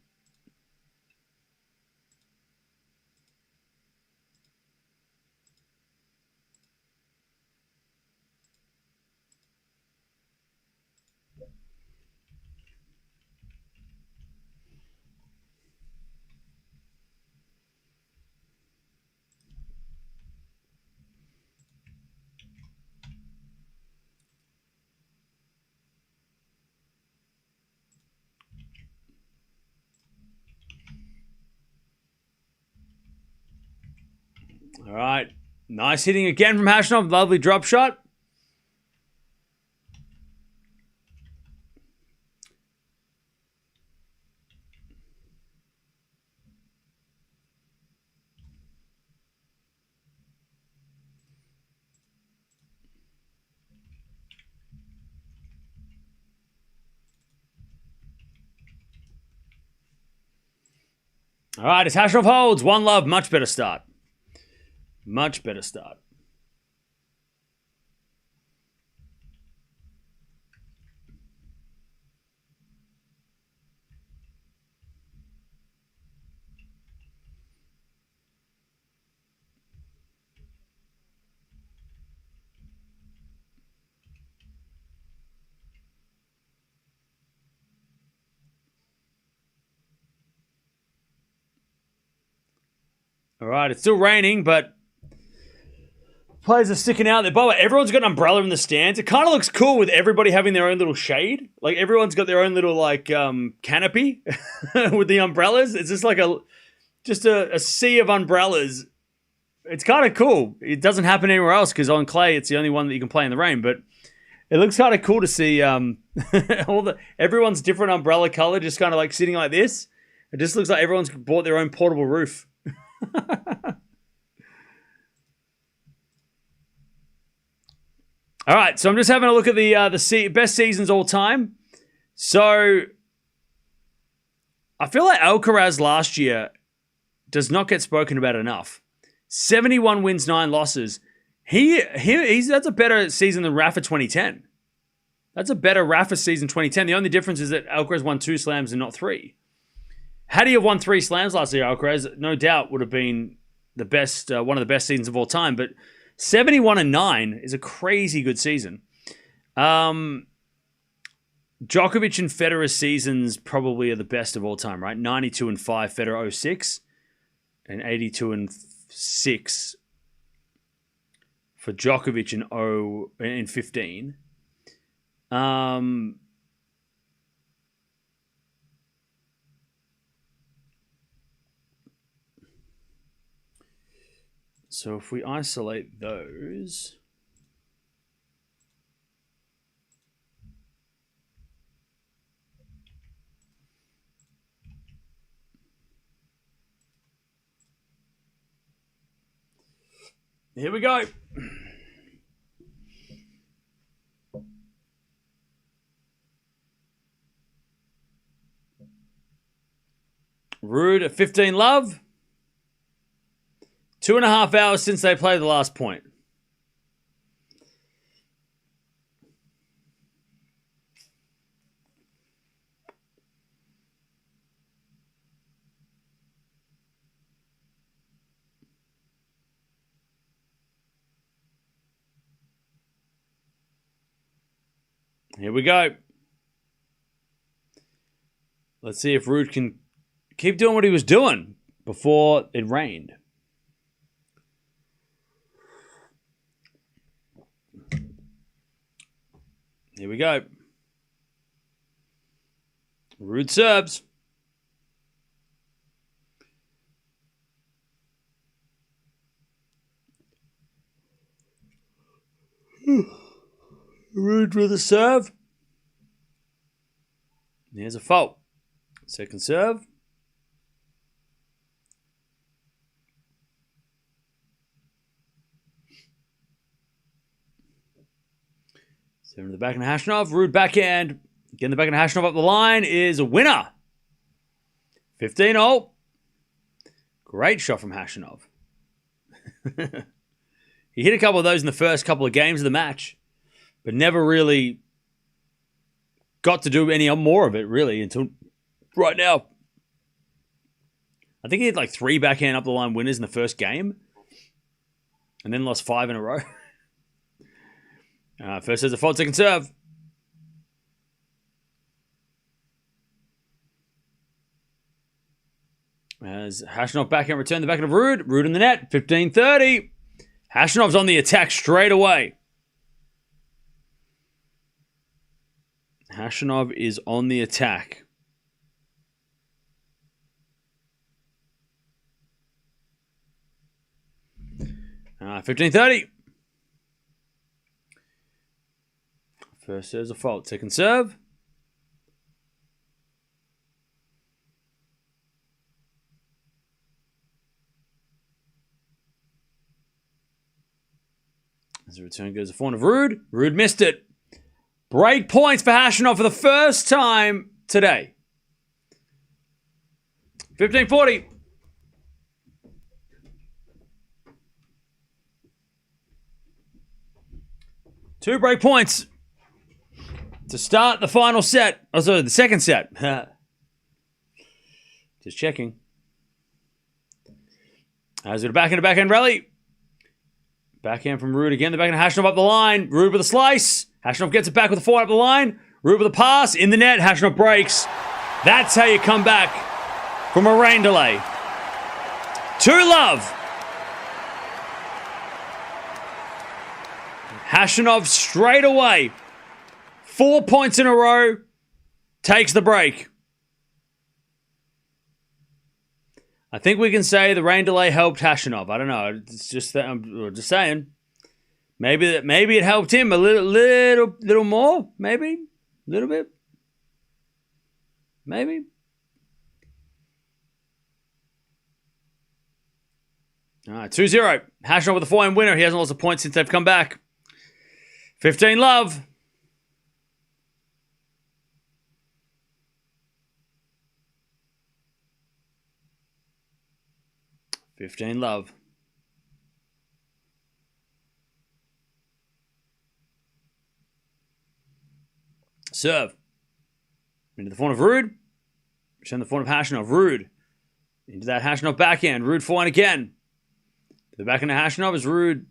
Speaker 1: All right. Nice hitting again from Khachanov. Lovely drop shot. All right, as Khachanov holds, 1-love, much better start. Much better start. All right, it's still raining, but players are sticking out there. By the way, everyone's got an umbrella in the stands. It kind of looks cool with everybody having their own little shade. Like everyone's got their own little canopy with the umbrellas. It's just like a sea of umbrellas. It's kind of cool. It doesn't happen anywhere else because on clay it's the only one that you can play in the rain. But it looks kind of cool to see everyone's different umbrella color just kind of like sitting like this. It just looks like everyone's bought their own portable roof. All right, so I'm just having a look at the best seasons all time. So I feel like Alcaraz last year does not get spoken about enough. 71 wins, 9 losses. That's a better season than Rafa 2010. That's a better Rafa season 2010. The only difference is that Alcaraz won 2 slams and not 3. Had he have won 3 slams last year, Alcaraz no doubt would have been the best, one of the best seasons of all time. But 71-9 is a crazy good season. Djokovic and Federer's seasons probably are the best of all time, right? 92-5, Federer 06, and 82-6 for Djokovic in 15. So if we isolate those, here we go. Ruud at 15-love. 2.5 hours since they played the last point. Here we go. Let's see if Ruud can keep doing what he was doing before it rained. Here we go. Ruud serves. Ruud with a serve. Here's a fault. Second serve. Seven to the backhand Khachanov. Ruud backhand. Getting the backhand Khachanov up the line is a winner. 15-0. Great shot from Khachanov. He hit a couple of those in the first couple of games of the match, but never really got to do any more of it, really, until right now. I think he had like 3 backhand up the line winners in the first game, and then lost 5 in a row. First there's a fault, second serve. As Khachanov backhand return the backhand of Ruud. Ruud in the net, 15-30. Khachanov's on the attack straight away. Khachanov is on the attack. Uh, 15-30. First serve's a fault. Second serve. As the return goes to forehand of Ruud. Ruud missed it. Break points for Khachanov for the first time today. 15-40. Two break points to start the final set. Oh, sorry, the second set. Just checking. As it a backhand rally. Backhand from Ruud again. The backhand of Khachanov up the line. Ruud with a slice. Khachanov gets it back with a forehand up the line. Ruud with a pass. In the net. Khachanov breaks. That's how you come back from a rain delay. 2-love. Khachanov straight away. 4 points in a row. Takes the break. I think we can say the rain delay helped Khachanov. I don't know. It's just that I'm just saying. Maybe it helped him a little more. Maybe a little bit. Maybe. All right, 2-0. Khachanov with a forehand winner. He hasn't lost a point since they've come back. 15-love. Love. Serve. Into the forehand of Ruud. Return the forehand of Khachanov. Ruud. Into that Khachanov backhand. Ruud forehand again. The backhand of Khachanov is Ruud.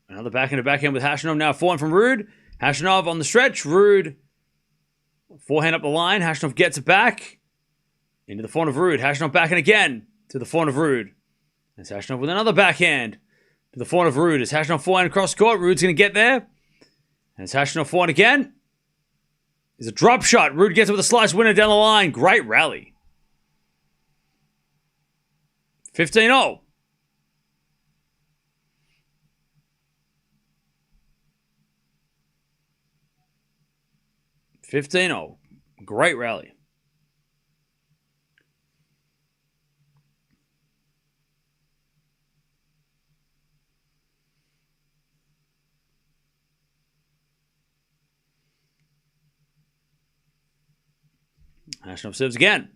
Speaker 1: Another backhand with Khachanov. Now forehand from Ruud. Khachanov on the stretch. Ruud. Forehand up the line. Khachanov gets it back. Into the forehand of Ruud. Khachanov backhand again. To the forehand of Ruud. As Khachanov with another backhand. To the forehand of Ruud. As Khachanov forehand across court. Ruud's going to get there. And as Khachanov forehand again. There's a drop shot. Ruud gets it with a slice winner down the line. Great rally. 15-0. Great rally. Khachanov serves again.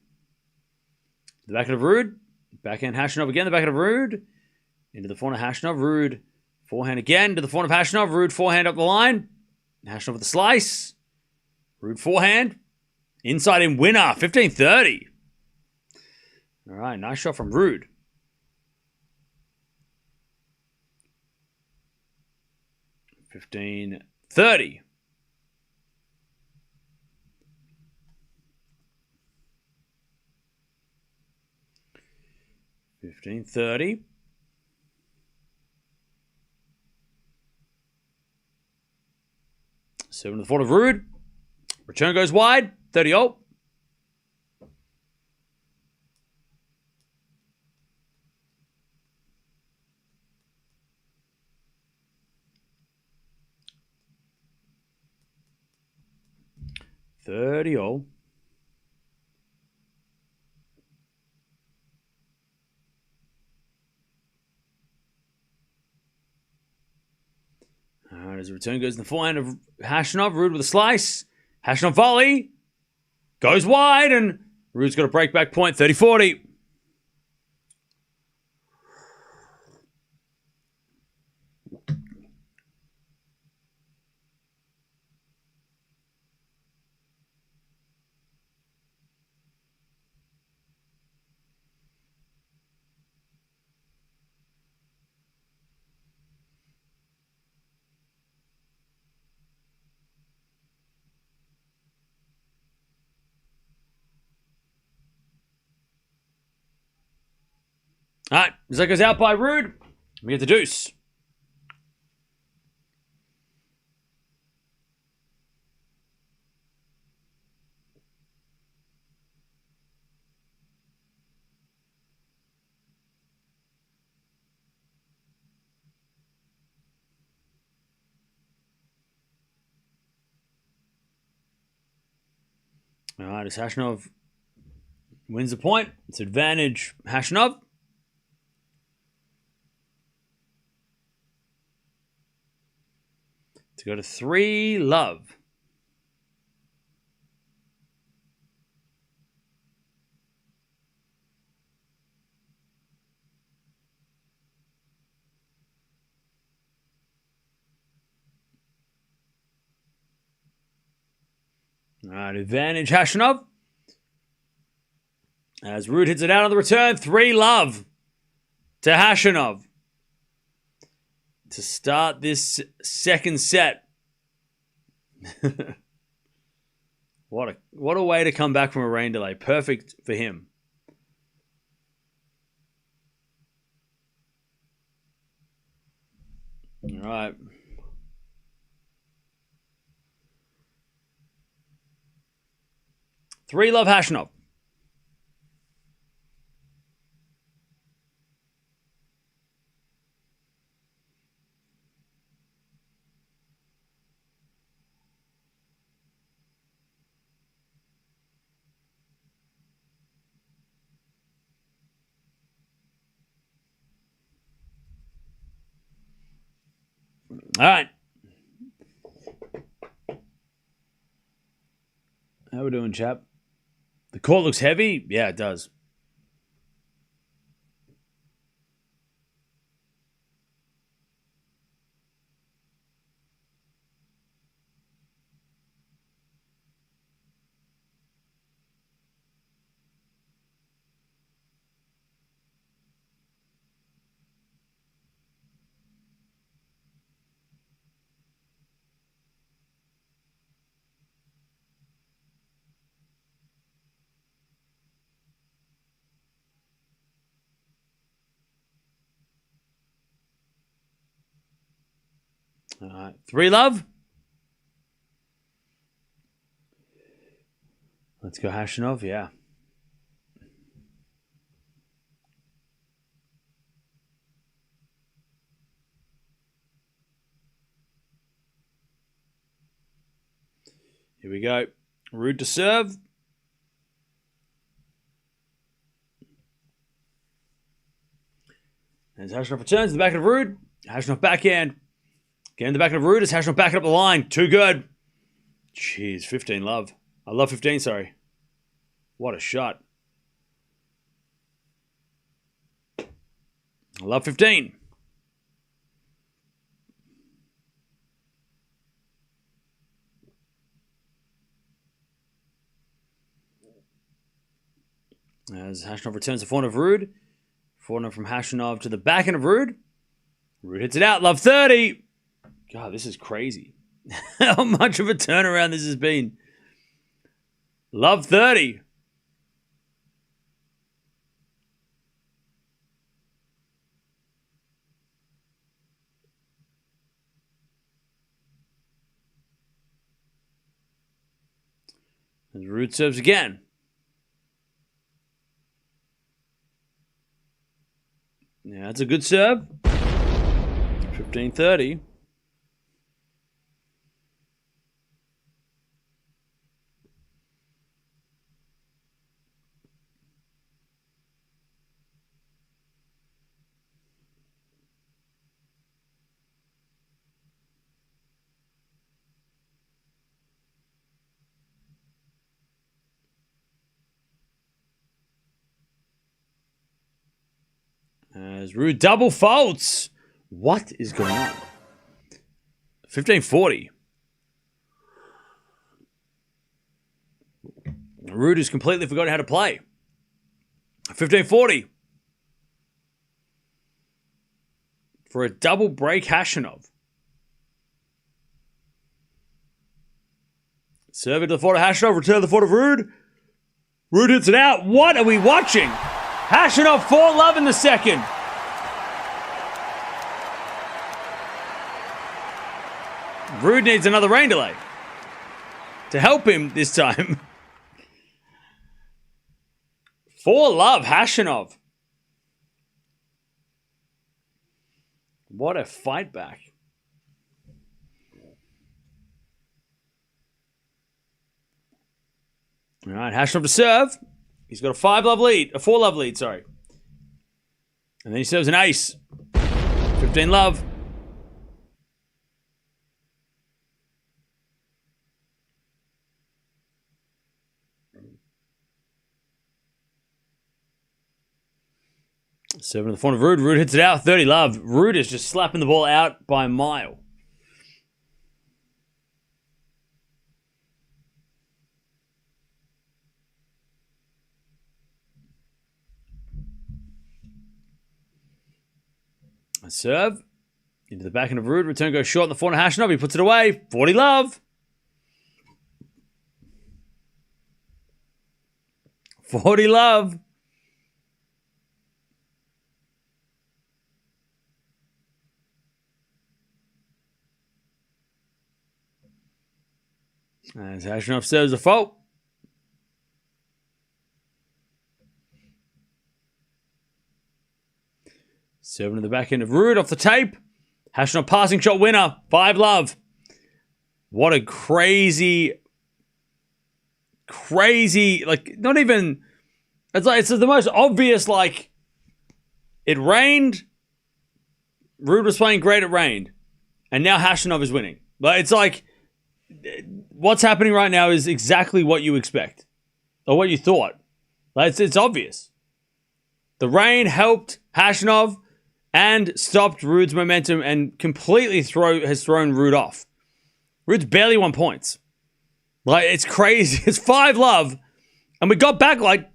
Speaker 1: The backhand of Ruud. Backhand Khachanov again. The backhand of Ruud. Into the forehand of Khachanov. Ruud. Forehand again. To the forehand of Khachanov. Ruud forehand up the line. Khachanov with a slice. Ruud forehand. Inside in winner. 15-30. All right. Nice shot from Ruud. 15-30. 15-30. Seven to the forehand of Ruud. Return goes wide. 30-0. All right, as the return goes in the forehand of Khachanov. Ruud with a slice. Khachanov volley. Goes wide, and Ruud's got a breakback point. 30-40. All right, that goes out by Ruud. We get the deuce. All right, as Khachanov wins the point, it's advantage Khachanov. To go to 3-love. All right, advantage Khachanov. As Ruud hits it out on the return, 3-love to Khachanov to start this second set. What a way to come back from a rain delay. Perfect for him. All right. Three-love Khachanov. All right. How we doing, chap? The court looks heavy. Yeah, it does. All right. 3-love. Let's go Khachanov, yeah. Here we go. Ruud to serve. As Khachanov returns to the back of Ruud. Khachanov backhand. Getting the back of Ruud as Khachanov backing up the line. Too good. Jeez, 15-love. I love 15, sorry. What a shot. I love 15. As Khachanov returns the forehand of Ruud. Forehand from Khachanov to the backhand of Ruud. Ruud hits it out. Love 30. God, this is crazy. How much of a turnaround this has been. Love 30. And Ruud serves again. Yeah, that's a good serve. 15-30. As Ruud double faults. What is going on? 15-40. Ruud has completely forgotten how to play. 15-40. For a double break Khachanov. Serve it to the forward of Khachanov. Return to the forward of Ruud. Ruud hits it out. What are we watching? Khachanov 4-love in the second. Ruud needs another rain delay to help him this time. 4-love, Khachanov. What a fight back. All right, Khachanov to serve. He's got a 5-love lead, a 4-love lead, sorry. And then he serves an ace. 15-love. Serving to the front of Ruud. Ruud hits it out. 30-love. Ruud is just slapping the ball out by a mile. A serve. Into the backhand of Ruud. Return goes short in the front of Khachanov. He puts it away. 40-love. 40-love. As Khachanov serves a fault. Serving to the back end of Ruud off the tape. Khachanov passing shot winner. 5-love. What a crazy, like, not even, it's the most obvious, like, it rained. Ruud was playing great, it rained. And now Khachanov is winning. But it's like, what's happening right now is exactly what you expect. Or what you thought. Like, it's obvious. The rain helped Khachanov and stopped Ruud's momentum and completely has thrown Ruud off. Ruud's barely won points. Like, it's crazy. It's 5-love. And we got back like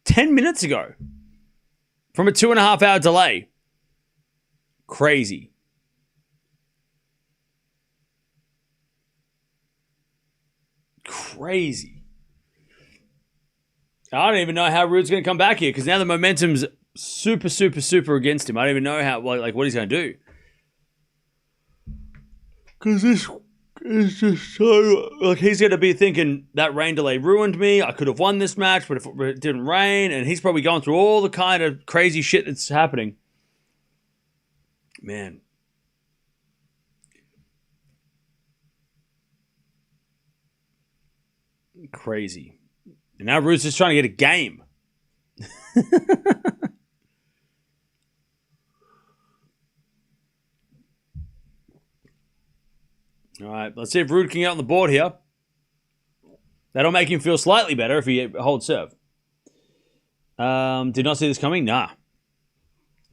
Speaker 1: 10 minutes ago from a 2.5-hour delay. Crazy. Crazy. I don't even know how Ruud's going to come back here because now the momentum's super against him. I don't even know how, like what he's going to do. Because this is just so, like, he's going to be thinking that rain delay ruined me. I could have won this match, but if it didn't rain, and he's probably going through all the kind of crazy shit that's happening. Man. Crazy. And now Ruud's just trying to get a game. All right, let's see if Ruud can get on the board here. That'll make him feel slightly better if he holds serve. Did not see this coming? Nah.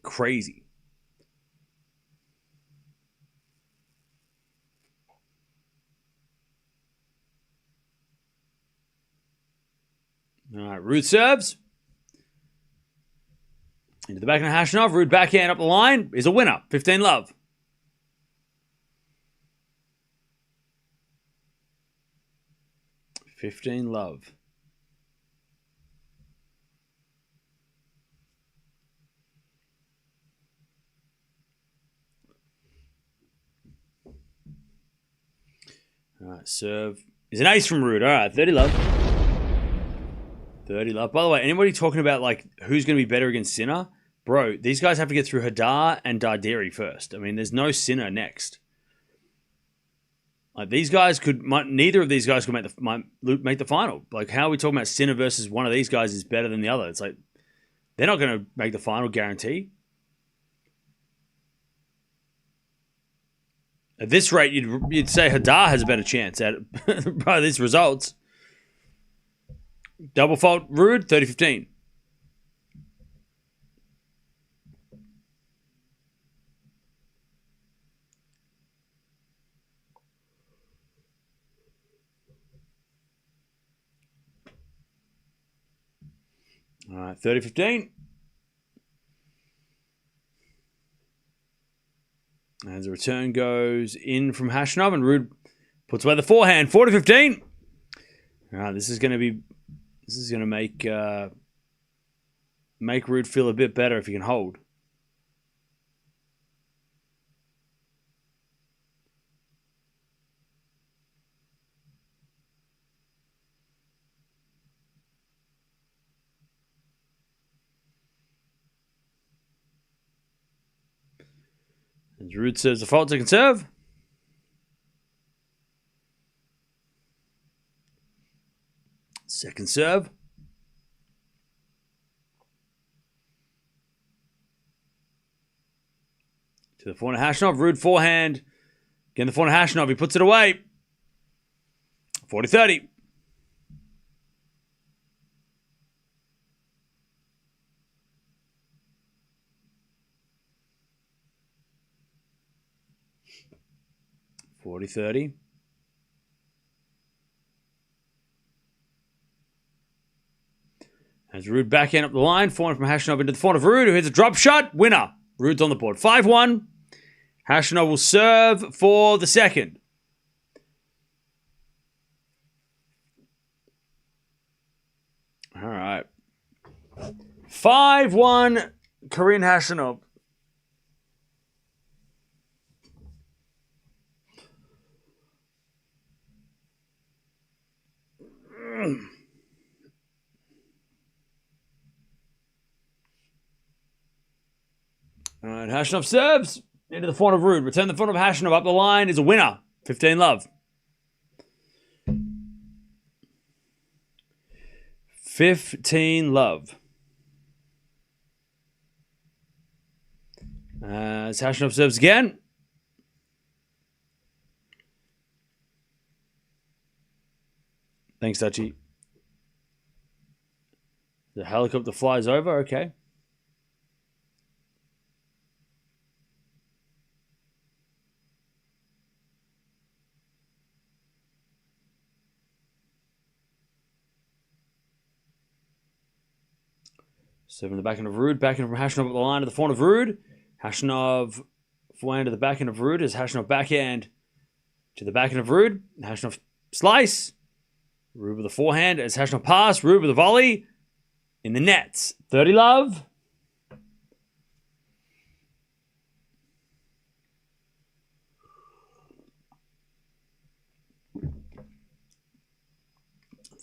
Speaker 1: Crazy. All right, Ruud serves. Into the backhand of Khachanov. Ruud backhand up the line is a winner. 15-love. $15-love. All right, serve is an ace from Ruud. All right, 30-love. 30-love. By the way, anybody talking about like who's going to be better against Sinner? Bro, these guys have to get through Hadar and Darderi first. I mean, there's no Sinner next. Like, these guys neither of these guys could make the final. Like, how are we talking about Sinner versus one of these guys is better than the other? It's like, they're not going to make the final, guarantee. At this rate, you'd say Hadar has a better chance at by these results. Double fault Ruud, 30-15. All right, 30-15. As the return goes in from Khachanov, and Ruud puts away the forehand, 40-15. All right, this is going to make make Ruud feel a bit better if he can hold. As Ruud serves the fault, second serve. Second serve. To the forehand, Khachanov. Ruud forehand. Again, the forehand, Khachanov. He puts it away. 40-30. As Ruud backhand up the line, forehand from Khachanov into the forehand of Ruud, who hits a drop shot. Winner. Ruud's on the board. 5-1. Khachanov will serve for the second. All right. 5-1, Karen Khachanov. All right, Khachanov serves into the forehand of Ruud. Return the forehand of Khachanov up the line is a winner. 15-love. 15-love. As Khachanov serves again. Thanks, Dutchie. The helicopter flies over. Okay. Serving the backhand of Ruud. Backhand from Khachanov at the line to the forehand of Ruud. Khachanov forehand to the backhand of Ruud as Khachanov backhand to the backhand of Ruud. Khachanov slice. Ruud with the forehand as Khachanov pass. Ruud with a volley in the nets. 30-love.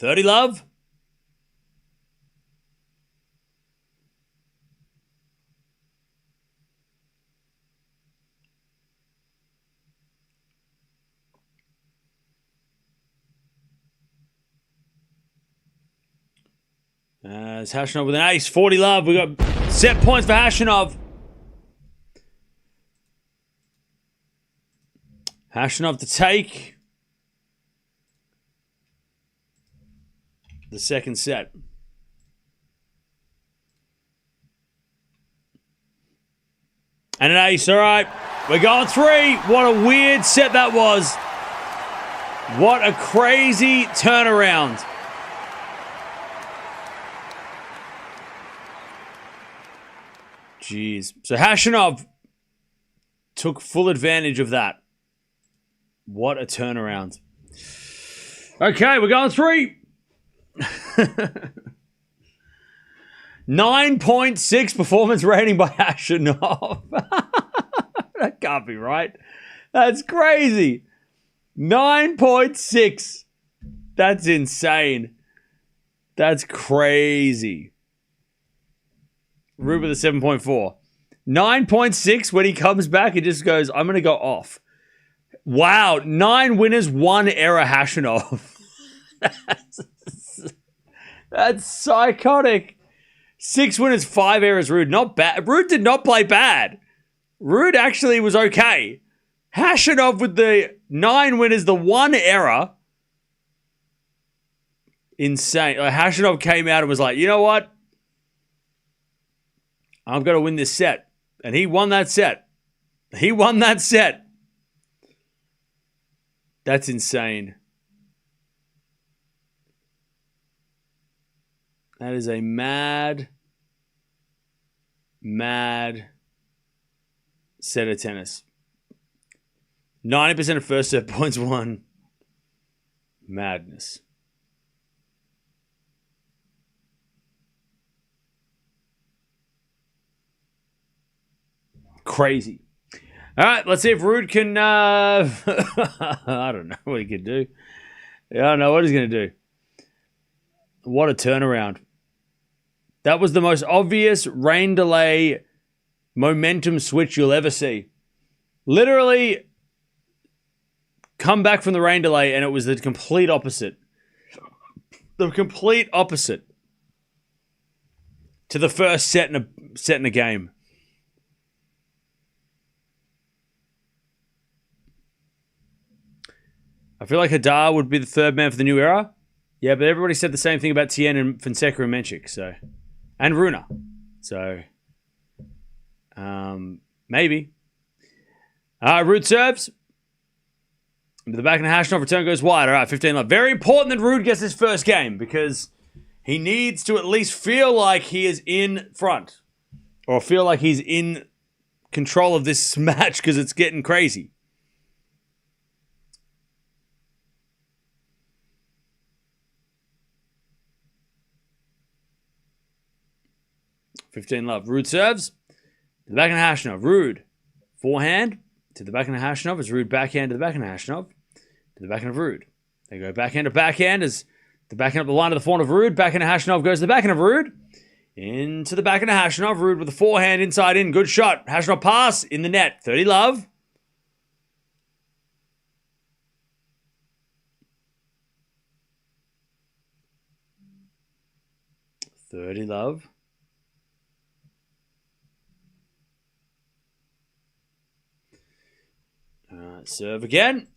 Speaker 1: $30-love. As Khachanov with an ace, 40-love. We got set points for Khachanov. Khachanov to take the second set. And an ace, all right. We're going 3. What a weird set that was. What a crazy turnaround. Jeez. So Khachanov took full advantage of that. What a turnaround. Okay, we're going 3. 9.6 performance rating by Khachanov. That can't be right. That's crazy. 9.6. That's insane. That's crazy. Ruud with a 7.4. 9.6 when he comes back, it just goes, I'm going to go off. Wow. 9 winners, 1 error, Khachanov. That's psychotic. 6 winners, 5 errors, Ruud. Not bad. Ruud did not play bad. Ruud actually was okay. Khachanov with the 9 winners, the 1 error. Insane. Like, Khachanov came out and was like, you know what? I've got to win this set. And he won that set. He won that set. That's insane. That is a mad set of tennis. 90% of first serve points won. Madness. Crazy. All right, let's see if Ruud can... I don't know what he can do. I don't know what he's going to do. What a turnaround. That was the most obvious rain delay momentum switch you'll ever see. Literally come back from the rain delay and it was the complete opposite. The complete opposite to the first set in a game. I feel like Hadar would be the third man for the new era. Yeah, but everybody said the same thing about Tien and Fonseca and Menchik, so... And Runa. So... maybe. Ruud serves. Into the back and Khachanov. Return goes wide. All right, 15 love. Very important that Ruud gets his first game because he needs to at least feel like he is in front. Or feel like he's in control of this match because it's getting crazy. $15 Ruud serves. To the back and Khachanov. Ruud. Forehand. To the back and Khachanov. As Ruud backhand to the back and Khachanov. To the backhand of Ruud. They go backhand to backhand as the backhand up the line of the forehand of Ruud. Backhand of Khachanov goes to the backhand of Ruud. Into the backhand of Khachanov. Ruud with the forehand inside in. Good shot. Khachanov pass in the net. 30 love. $30 love. Serve again.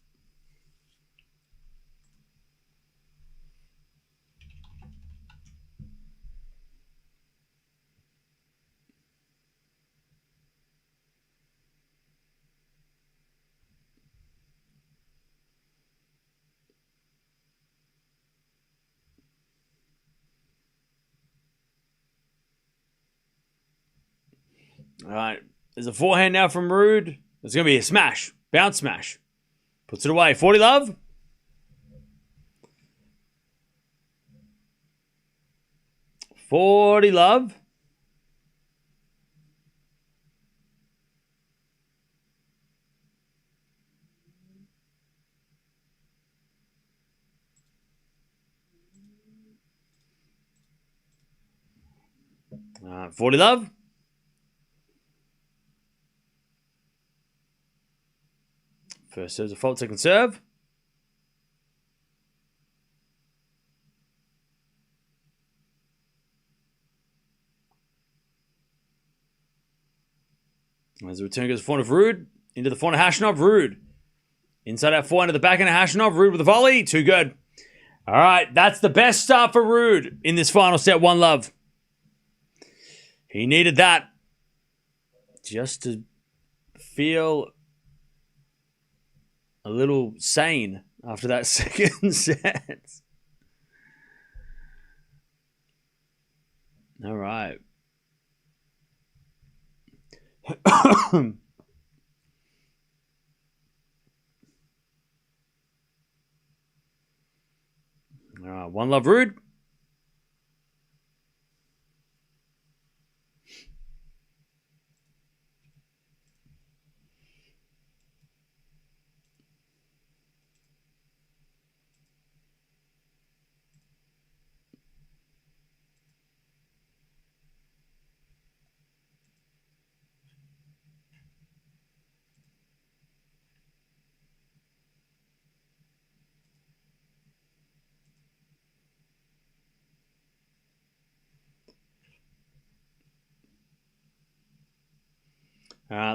Speaker 1: All right. There's a forehand now from Ruud. There's going to be a smash. Bounce smash. Puts it away. 40 love. $40 love. $40 love. First serve's a fault, second serve. As the return goes to the forehand of Ruud. Into the forehand of Khachanov. Ruud. Inside out forehand to the backhand of Khachanov. Ruud with a volley. Too good. All right. That's the best start for Ruud in this final set. 1 love. He needed that. Just to feel a little sane after that second set. All right. All right. 1 love Ruud.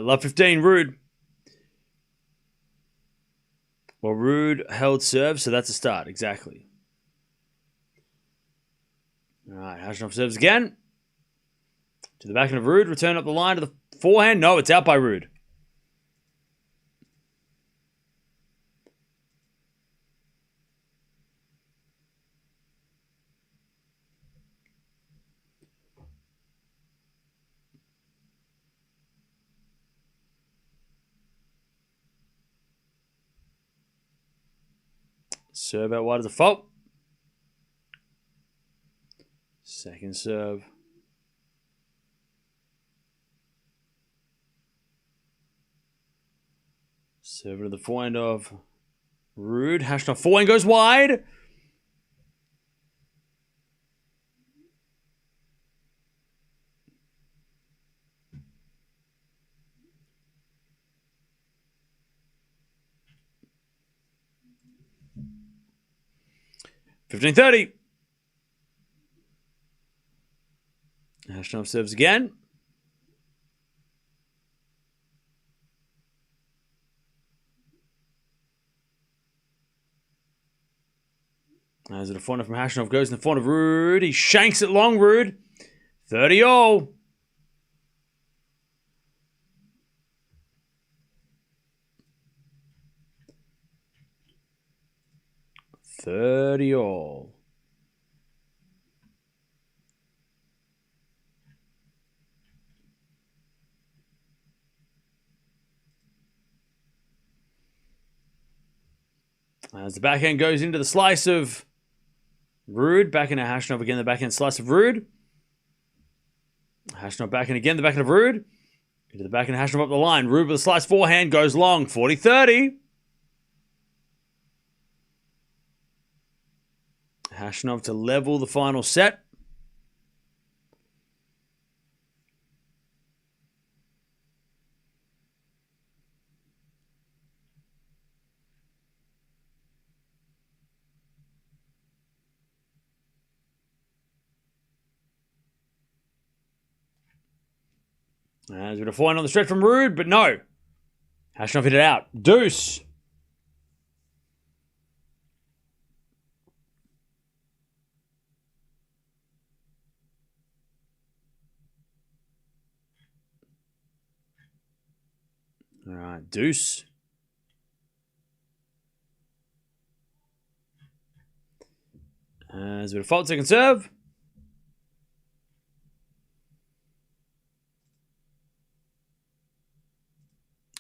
Speaker 1: Love 15, Ruud. Well, Ruud held serve, so that's a start. Exactly. All right, Khachanov serves again. To the backhand of Ruud. Return up the line to the forehand. No, it's out by Ruud. Serve out wide as a fault. Second serve. Serve to the forehand of Ruud. Khachanov forehand goes wide. $15.30. Khachanov serves again. As the forehand from Khachanov goes in the forehand of Ruud. He shanks it long, Ruud. 30-all. $30-all. As the backhand goes into the slice of Ruud, backhand to Khachanov again, the backhand slice of Ruud. Khachanov backhand again, the backhand of Ruud. Into the backhand, Khachanov up the line. Ruud with a slice forehand goes long, 40-30. Khachanov to level the final set. As with a forehand on the stretch from Ruud, but no. Khachanov hit it out. Deuce. All right, deuce. As with a fault second serve.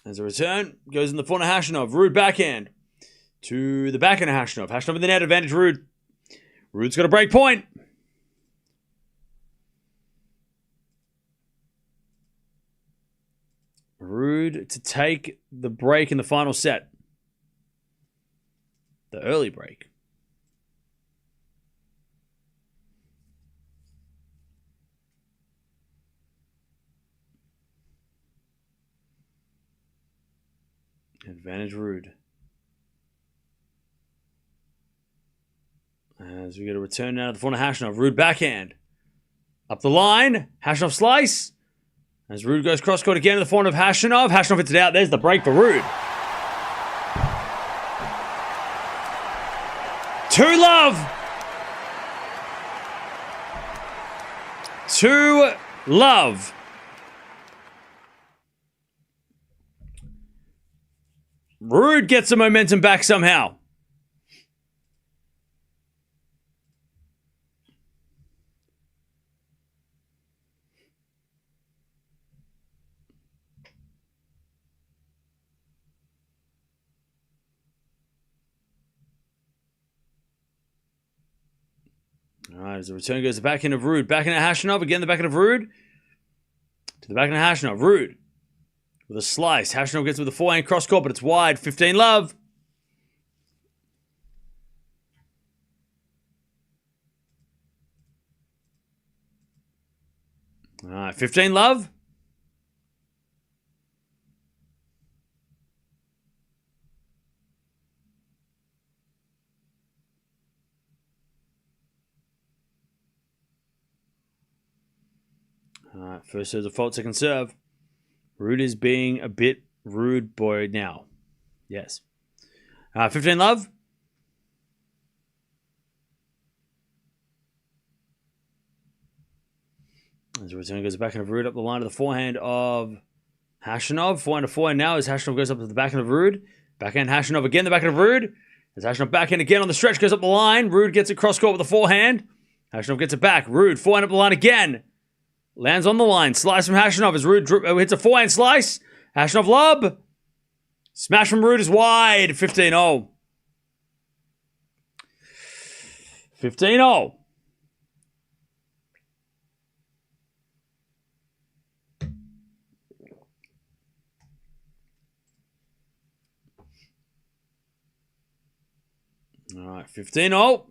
Speaker 1: As a return, goes in the front of Khachanov. Ruud backhand. To the backhand of Khachanov. Khachanov in the net, advantage Ruud. Ruud's got a break point. Ruud to take the break in the final set. The early break. Advantage Ruud. As we get a return now to the front of Khachanov. Ruud backhand. Up the line. Khachanov slice. As Ruud goes cross-court again to the front of Khachanov. Khachanov hits it out. There's the break for Ruud. 2-love. 2-love. Ruud gets the momentum back somehow. All right, as the return goes to the backhand of Ruud. Backhand of Khachanov. Again, the backhand of Ruud. To the backhand of Khachanov. Ruud. With a slice. Khachanov gets with a forehand cross court, but it's wide. 15-love. All right, 15-love. All right, first serve a fault, second serve. Ruud is being a bit rude boy now. Yes. 15-love. As the return goes back of Ruud up the line to the forehand of Khachanov. Forehand to forehand now as Khachanov goes up to the backhand of Ruud. Backhand Khachanov again, the backhand of Ruud. As Khachanov backhand again on the stretch, goes up the line. Ruud gets it cross court with the forehand. Khachanov gets it back. Ruud, forehand up the line again. Lands on the line. Slice from Khachanov as Ruud hits a forehand slice. Khachanov lob. Smash from Ruud is wide. 15-0. 15-0. All right, 15 all.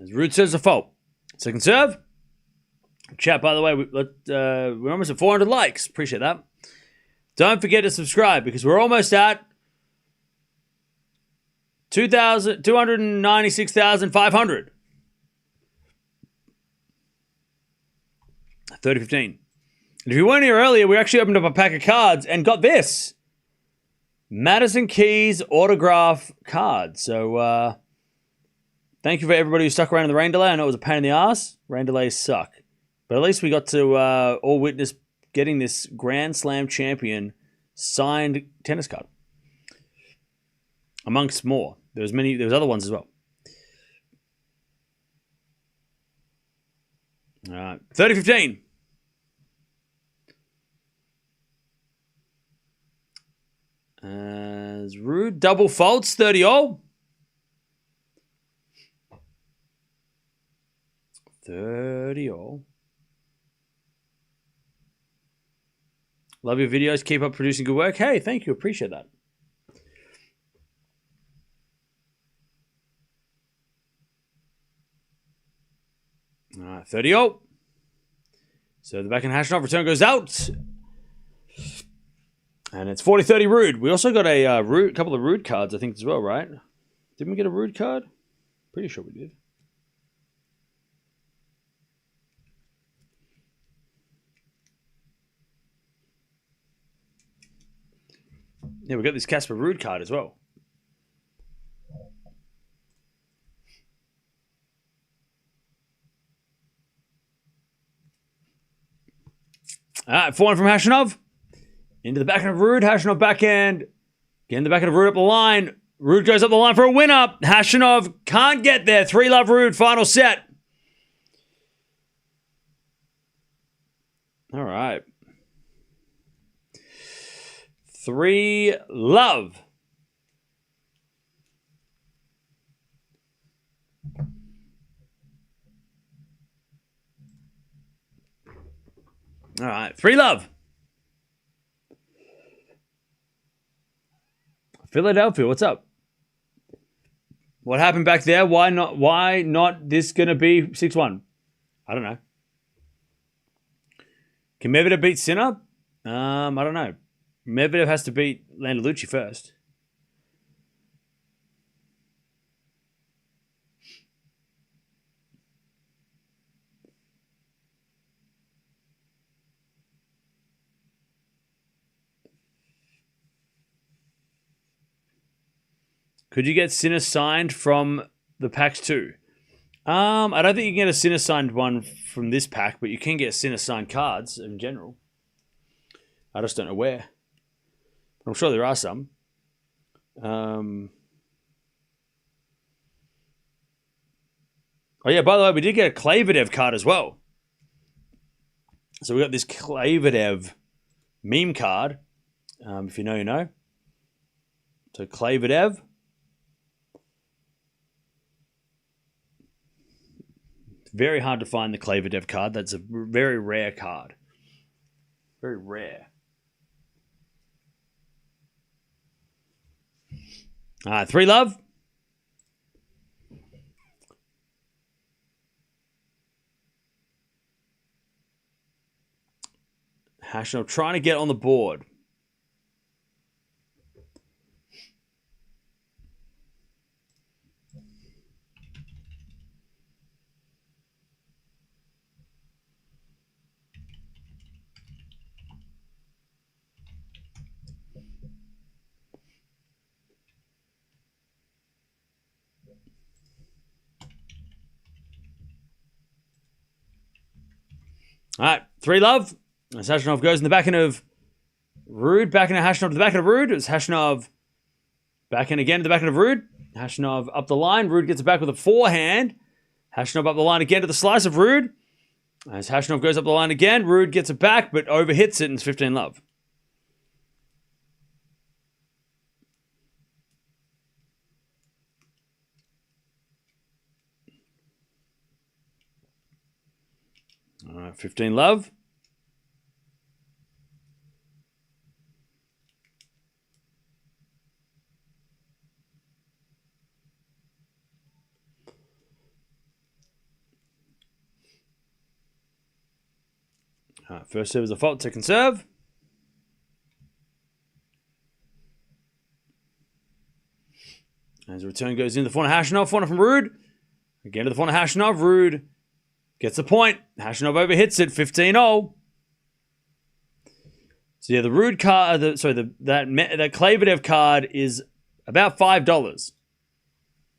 Speaker 1: As Ruud says, a fault. Second serve. Chat, by the way, we're almost at 400 likes. Appreciate that. Don't forget to subscribe because we're almost at 296,500. 30-15. And if you weren't here earlier, we actually opened up a pack of cards and got this. Madison Keys autograph card. So, thank you for everybody who stuck around in the rain delay. I know it was a pain in the ass. Rain delays suck. But at least we got to all witness getting this Grand Slam champion signed tennis card. Amongst more. There was other ones as well. All right. 30-15. As Ruud double faults, 30 all. 30 all. Love your videos. Keep up producing good work. Hey, thank you. Appreciate that. All right, 30 all. So the backhand Khachanov return goes out. And it's 40-30 Ruud. We also got a couple of Ruud cards, I think, as well, right? Didn't we get a Ruud card? Pretty sure we did. Yeah, we got this Casper Ruud card as well. All right, 4-1 from Khachanov. Into the backhand of Ruud. Khachanov backhand. Getting the backhand of Ruud up the line. Ruud goes up the line for a win-up. Khachanov can't get there. 3-love Ruud. Final set. All right. 3-love. All right. 3-love. Philadelphia, what's up? What happened back there? Why not this going to be 6-1? I don't know. Can Medvedev beat Sinner? I don't know. Medvedev has to beat Landalucci first. Could you get Sinner signed from the packs too? I don't think you can get a Sinner signed one from this pack, but you can get Sinner signed cards in general. I just don't know where. I'm sure there are some. Oh yeah, by the way, we did get a Klavedev card as well. So we got this Klavedev meme card. If you know, you know. So Klavedev. Very hard to find the Klavedev card. That's a very rare card. Very rare. All right, 3-love. Khachanov trying to get on the board. All right, 3-love. As Khachanov goes in the backhand of Ruud, backhand of Khachanov to the backhand of Ruud. As Khachanov backhand again to the backhand of Ruud. Khachanov up the line. Ruud gets it back with a forehand. Khachanov up the line again to the slice of Ruud. As Khachanov goes up the line again, Ruud gets it back, but overhits it and it's 15-love. All right, 15 love. All right, first serve is a fault, second serve. As the return goes in, the forehand Khachanov, forehand from Ruud. Again to the forehand Khachanov. Ruud gets the point. Khachanov overhits it, 15-0. So yeah, the Ruud card, that Klaverdev card is about $5.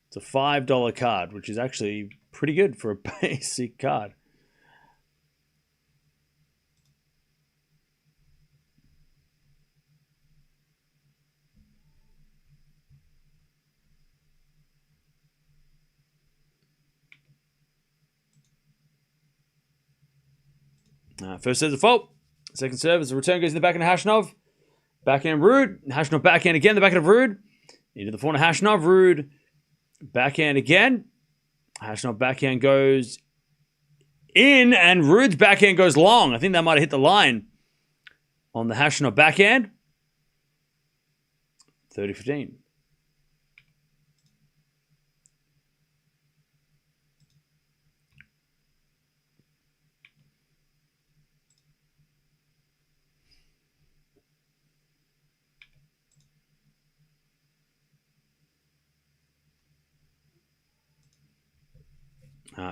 Speaker 1: It's a $5 card, which is actually pretty good for a basic card. First serve's a fault. Second serve is the return goes in the backhand of Khachanov. Backhand Ruud. Khachanov backhand again. The backhand of Ruud. Into the forehand Khachanov. Ruud. Backhand again. Khachanov backhand goes in and Ruud's backhand goes long. I think that might have hit the line on the Khachanov backhand. 30-15.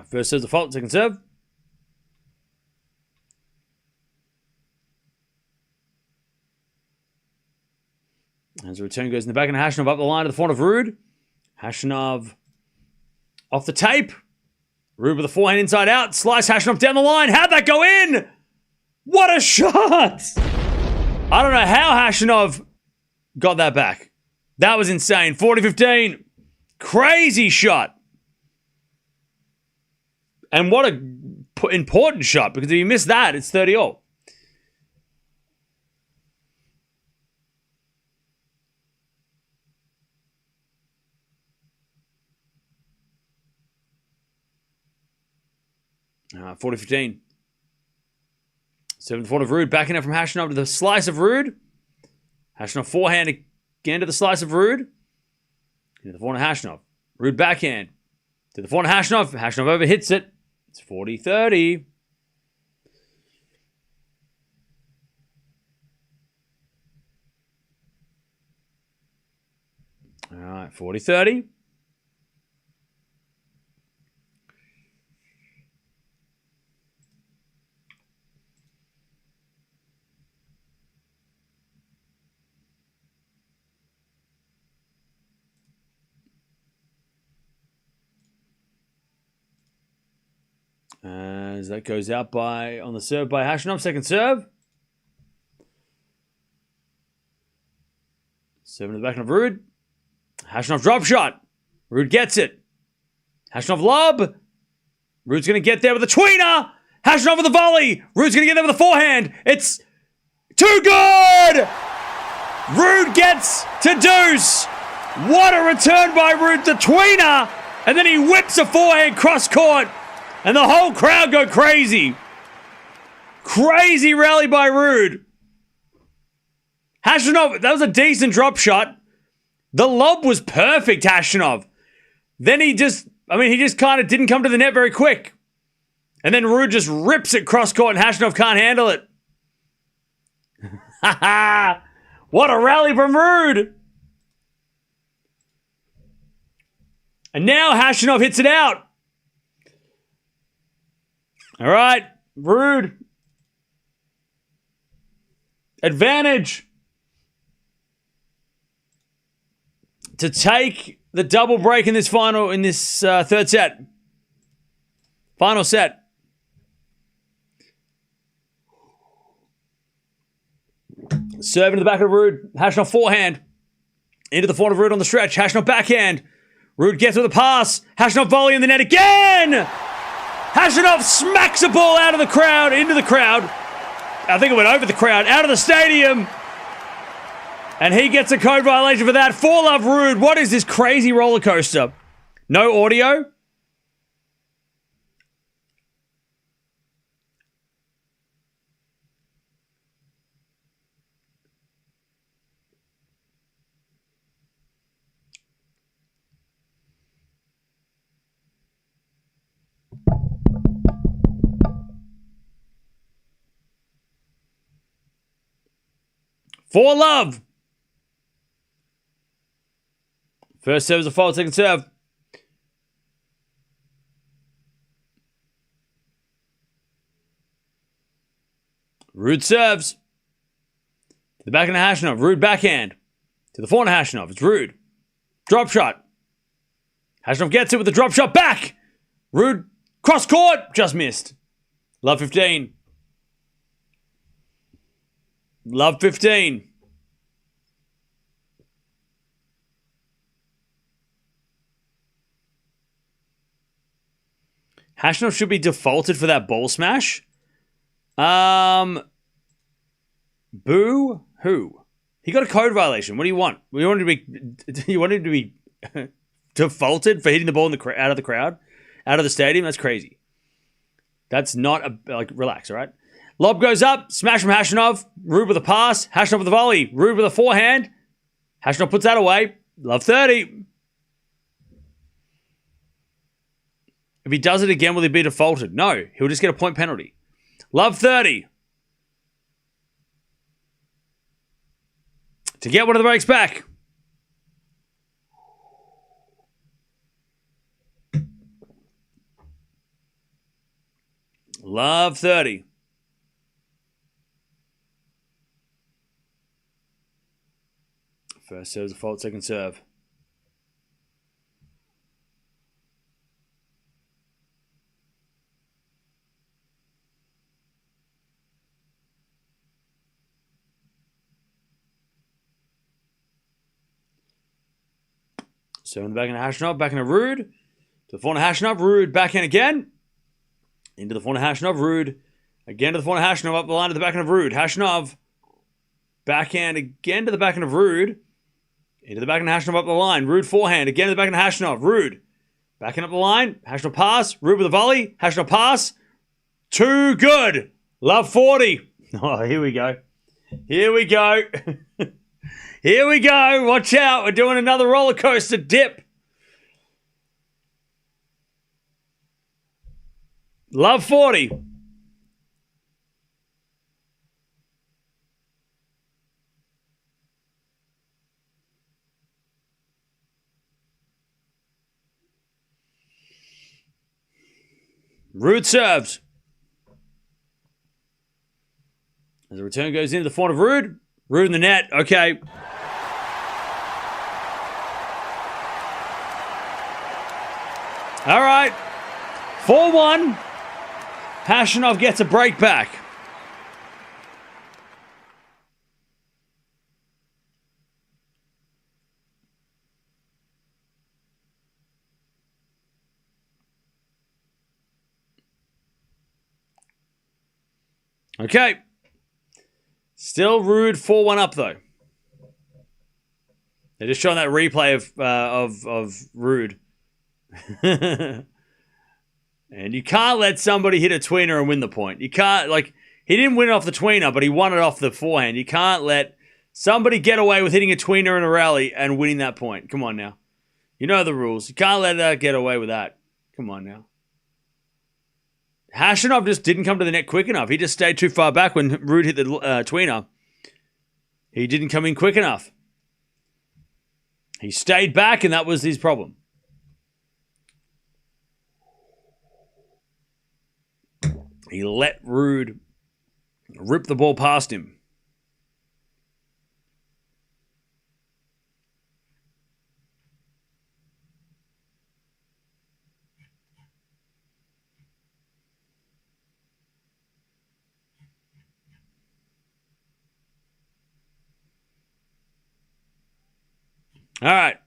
Speaker 1: First serve's a fault, second serve. As the return goes in the back, and Khachanov up the line to the front of Ruud. Khachanov off the tape. Ruud with the forehand inside out. Slice Khachanov down the line. How'd that go in? What a shot! I don't know how Khachanov got that back. That was insane. 40-15. Crazy shot. And what a important shot, because if you miss that, it's 30-all. All right, 40-15. Serve the forehand of Ruud. Backing up from Khachanov to the slice of Ruud. Khachanov forehand again to the slice of Ruud. Into the forehand of Khachanov. Ruud backhand. To the forehand of Khachanov. Khachanov overhits it. It's 40-30. All right, 40-30. As that goes out on the serve by Khachanov. Second serve. Serve to the back of Ruud. Khachanov drop shot. Ruud gets it. Khachanov lob. Ruud's going to get there with a tweener. Khachanov with the volley. Ruud's going to get there with the forehand. It's too good. Ruud gets to deuce. What a return by Ruud. The tweener. And then he whips a forehand cross court. And the whole crowd go crazy. Crazy rally by Ruud. Khachanov, that was a decent drop shot. The lob was perfect, Khachanov. Then he just kind of didn't come to the net very quick. And then Ruud just rips it cross court and Khachanov can't handle it. Ha ha! What a rally from Ruud. And now Khachanov hits it out. All right, Ruud. Advantage to take the double break in this third set. Final set. Serve into the back of Ruud. Khachanov forehand. Into the forehand of Ruud on the stretch. Khachanov backhand. Ruud gets with a pass. Khachanov volley in the net again. Khachanov smacks a ball out of the crowd, into the crowd. I think it went over the crowd, out of the stadium. And he gets a code violation for that. 4-love Ruud. What is this crazy roller coaster? No audio? 4 love. First serve is a fault, second serve. Ruud serves. To the backhand of Khachanov. Ruud backhand. To the forehand of Khachanov. It's Ruud. Drop shot. Khachanov gets it with the drop shot back. Ruud cross court. Just missed. Love 15. Love 15. Khachanov should be defaulted for that ball smash. Boo who? He got a code violation. What do you want? You want him to be defaulted for hitting the ball out of the crowd, out of the stadium? That's crazy. That's not relax, all right? Lob goes up, smash from Khachanov. Ruud with a pass. Khachanov with a volley. Ruud with a forehand. Khachanov puts that away. Love 30. If he does it again, will he be defaulted? No, he'll just get a point penalty. Love 30. To get one of the breaks back. Love 30. First serve is a fault, second serve. So in the backhand of Khachanov, backhand of Ruud. To the forehand of Khachanov, Ruud backhand again. Into the forehand of Khachanov, Ruud. Again to the forehand of Khachanov, up the line to the backhand of Ruud. Khachanov, backhand again to the backhand of Ruud. Into the backhand of Khachanov up the line. Ruud forehand, again to the backhand of Khachanov. Ruud, backhand up the line. Khachanov pass. Ruud with a volley. Khachanov pass. Too good. Love 40. Oh, here we go. Here we go. Here we go. Watch out. We're doing another roller coaster dip. Love 40. Ruud serves. As the return goes into the front of Ruud. Ruud in the net. Okay. All right. 4-1. Khachanov gets a break back. Okay. Still Ruud 4-1 up though. They're just showing that replay of Ruud. And you can't let somebody hit a tweener and win the point. You can't, he didn't win it off the tweener, but he won it off the forehand. You can't let somebody get away with hitting a tweener in a rally and winning that point. Come on now. You know the rules. You can't let that get away with that. Come on now. Khachanov just didn't come to the net quick enough. He just stayed too far back when Ruud hit the tweener. He didn't come in quick enough. He stayed back, and that was his problem. He let Ruud rip the ball past him. All right.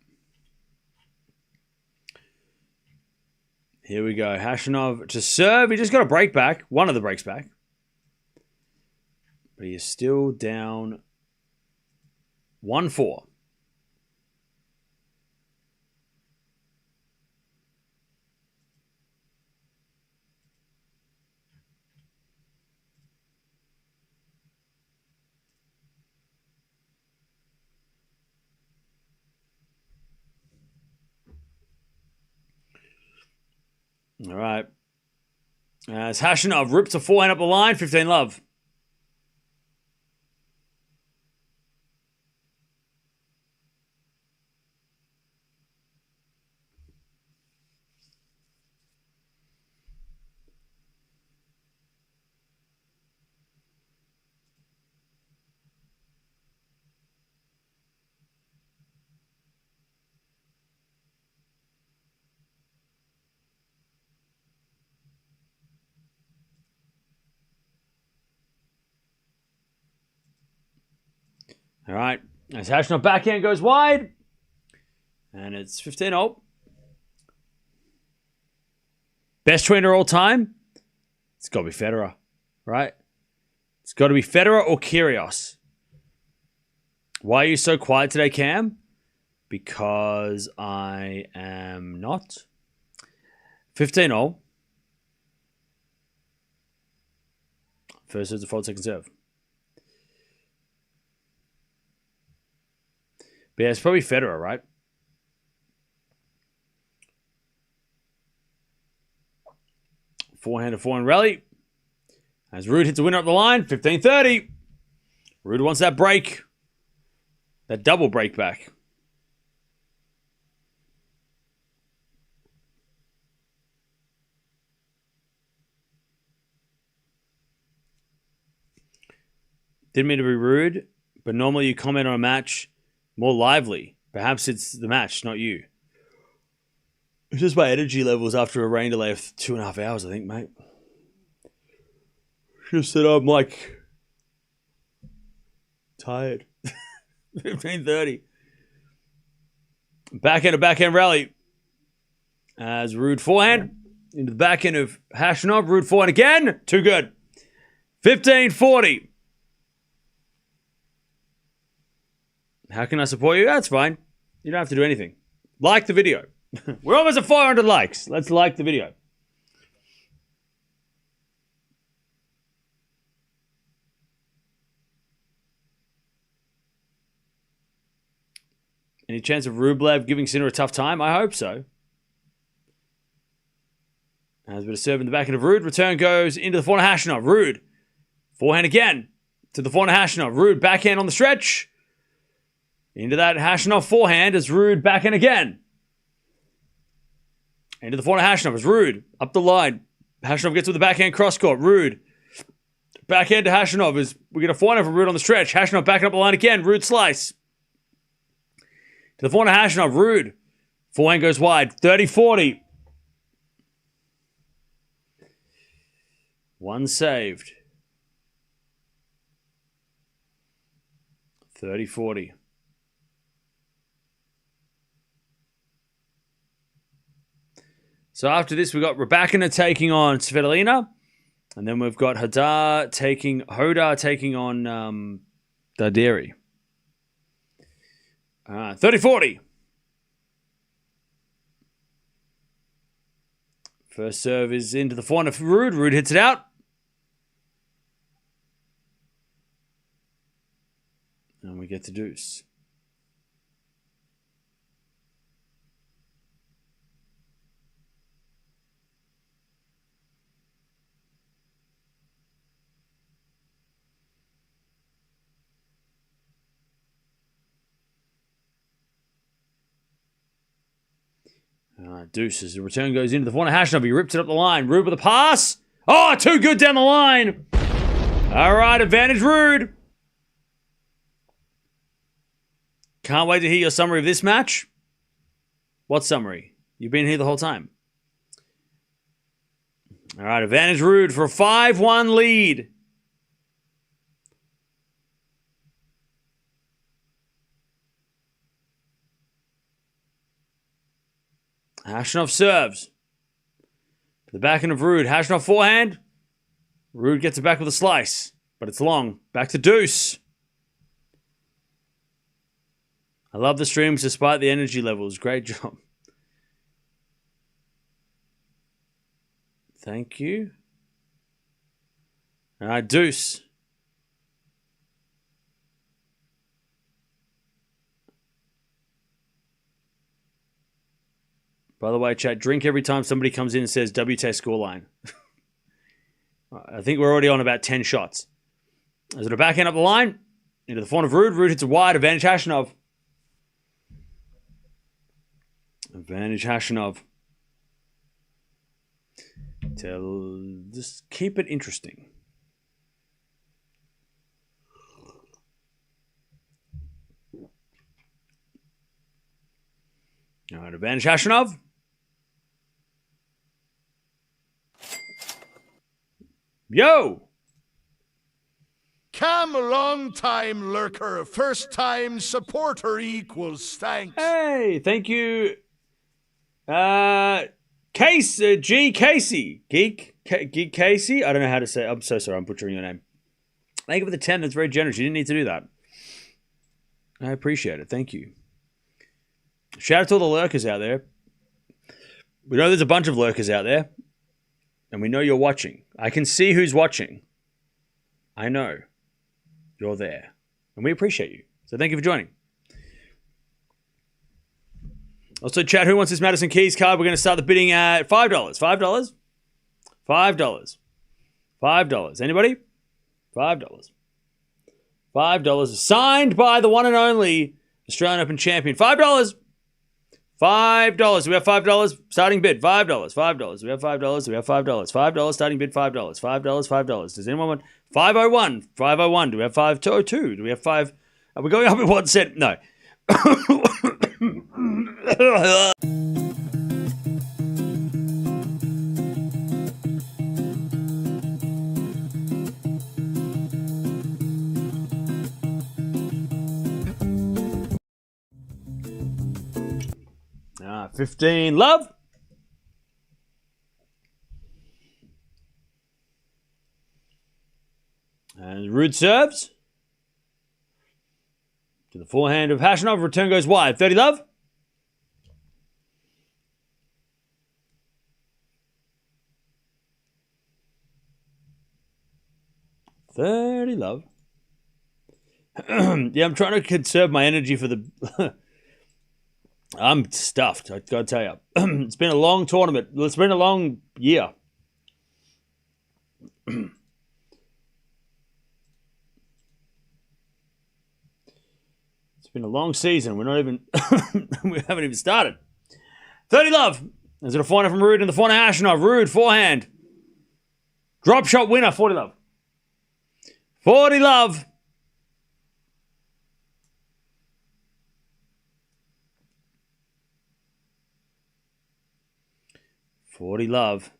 Speaker 1: Here we go. Khachanov to serve. He just got a break back. One of the breaks back. But he is still down 1-4. All right. As Khachanov rips a forehand up the line, 15 love. All right. As Khachanov backhand goes wide. And it's 15-0. Best tweener all time? It's got to be Federer, right? It's got to be Federer or Kyrgios. Why are you so quiet today, Cam? Because I am not. 15-0. First serve, default, second serve. But yeah, it's probably Federer, right? Forehand to forehand rally. As Ruud hits a winner up the line, 15-30. Ruud wants that break. That double break back. Didn't mean to be rude, but normally you comment on a match more lively. Perhaps it's the match, not you. It's just my energy levels after a rain delay of 2.5 hours, I think, mate. Just that I'm like tired. 15-30. Backhand rally. As Ruud forehand into the backhand of Khachanov. Ruud forehand again. Too good. 15-40. How can I support you? That's fine. You don't have to do anything. Like the video. We're almost at 400 likes. Let's like the video. Any chance of Rublev giving Sinner a tough time? I hope so. Has a bit of serve in the backhand of Ruud. Return goes into the forehand of Khachanov. Ruud. Forehand again to the forehand of Khachanov. Ruud backhand on the stretch. Into that Khachanov forehand as Ruud backhand again. Into the forehand of Khachanov as Ruud up the line. Khachanov gets with the backhand cross court. Ruud. Backhand to Khachanov as we get a forehand from Ruud on the stretch. Khachanov backing up the line again. Ruud slice. To the forehand of Khachanov. Ruud. Forehand goes wide. 30-40. One saved. 30-40. So after this, we've got Raducanu taking on Svitolina. And then we've got Hodar taking on Darderi. 30-40. First serve is into the forehand of Ruud. Ruud hits it out. And we get to deuce. Deuces. The return goes into the forehand of Khachanov. He rips it up the line. Ruud with a pass. Oh, too good down the line. All right, advantage Ruud. Can't wait to hear your summary of this match. What summary? You've been here the whole time. All right, advantage Ruud for a 5-1 lead. Khachanov serves. To the backhand of Ruud. Khachanov forehand. Ruud gets it back with a slice. But it's long. Back to deuce. I love the streams despite the energy levels. Great job. Thank you. All right, deuce. By the way, chat, drink every time somebody comes in and says WTS scoreline. I think we're already on about 10 shots. As it a backhand up the line, into the forehand of Ruud. Ruud hits a wide, advantage Khachanov. Advantage Khachanov. Just keep it interesting. All right, advantage Khachanov. Yo!
Speaker 2: Cam, long time lurker, first time supporter equals thanks.
Speaker 1: Hey, thank you. G. Casey. Geek Casey? I don't know how to say it. I'm so sorry, I'm butchering your name. Thank you for the 10. That's very generous. You didn't need to do that. I appreciate it. Thank you. Shout out to all the lurkers out there. We know there's a bunch of lurkers out there. And we know you're watching. I can see who's watching. I know. You're there. And we appreciate you. So thank you for joining. Also, chat, who wants this Madison Keys card? We're going to start the bidding at $5. $5? $5. $5. Anybody? $5. $5. Signed by the one and only Australian Open champion. $5. $5. We have $5. Starting bid. $5. $5. We have $5. We have $5. $5. Starting bid. $5. $5. $5. Does anyone want 501? 501. Do we have 502? Do we have 5? Are we going up in 1 cent? No. 15. Love. And Ruud serves. To the forehand of Khachanov. Return goes wide. 30. Love. Love. Yeah, I'm trying to conserve my energy for the... I'm stuffed, I gotta tell you. It's been a long tournament. It's been a long year. It's been a long season. We're not even... we haven't even started. 30 love. Is it a forehand from Ruud and the forehand Khachanov? Ruud, forehand. Drop shot winner, 40 love. 40 love. $40 love.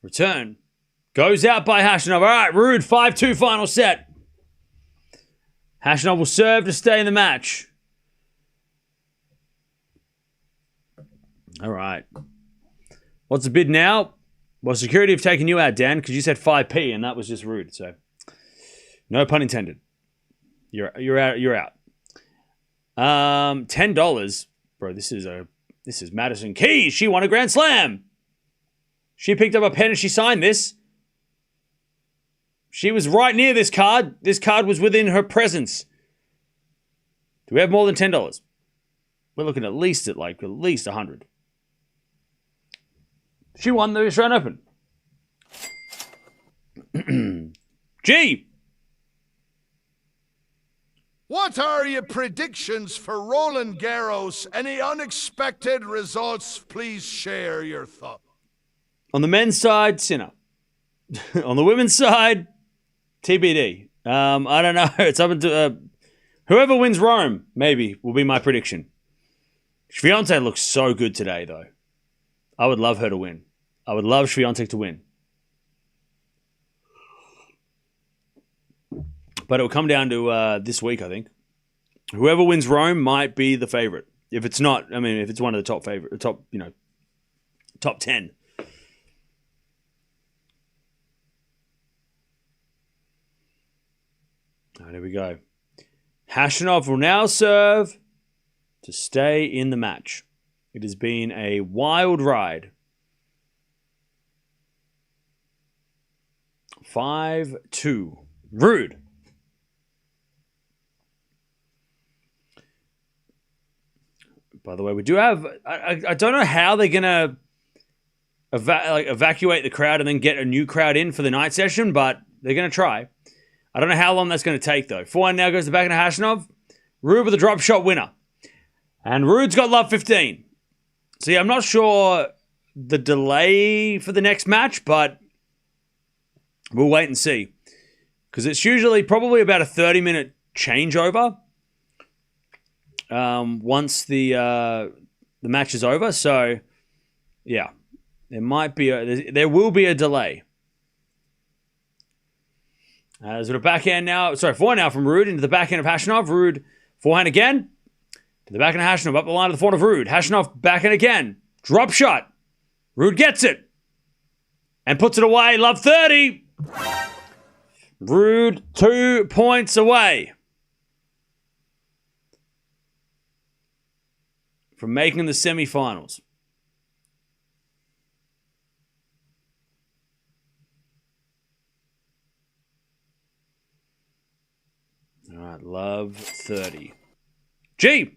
Speaker 1: Return. Goes out by Khachanov. All right, Ruud, 5-2 final set. Khachanov will serve to stay in the match. All right. What's the bid now? Well, security have taken you out, Dan, because you said 5p, and that was just rude. So, no pun intended. You're out. You're out. $10, bro. This is Madison Keys. She won a Grand Slam. She picked up a pen and she signed this. She was right near this card. This card was within her presence. Do we have more than $10? We're looking at least 100. She won the Australian Open. G.
Speaker 2: What are your predictions for Roland Garros? Any unexpected results? Please share your thoughts.
Speaker 1: On the men's side, Sinner. On the women's side, TBD. I don't know. It's up to whoever wins Rome. Maybe will be my prediction. Swiatek looks so good today, though. I would love her to win. I would love Swiatek to win. But it will come down to this week, I think. Whoever wins Rome might be the favorite. If it's not, I mean, if it's one of the top 10. Right, here we go. Khachanov will now serve to stay in the match. It has been a wild ride. 5-2. Ruud. By the way, we do have... I don't know how they're going to evacuate the crowd and then get a new crowd in for the night session, but they're going to try. I don't know how long that's going to take, though. Forehand now goes to the back of Khachanov. Ruud with a drop shot winner. And Ruud's got love 15. So, yeah, I'm not sure the delay for the next match, but we'll wait and see. Because it's usually probably about a 30-minute changeover once the match is over. So, yeah, there will be a delay. There's a backhand now. Sorry, forehand now from Ruud into the backhand of Khachanov. Ruud, forehand again. To the backhand of Khachanov. Up the line of the forehand of Ruud. Khachanov backhand again. Drop shot. Ruud gets it. And puts it away. Love 30. Ruud 2 points away from making the semifinals. All right, love 30. G.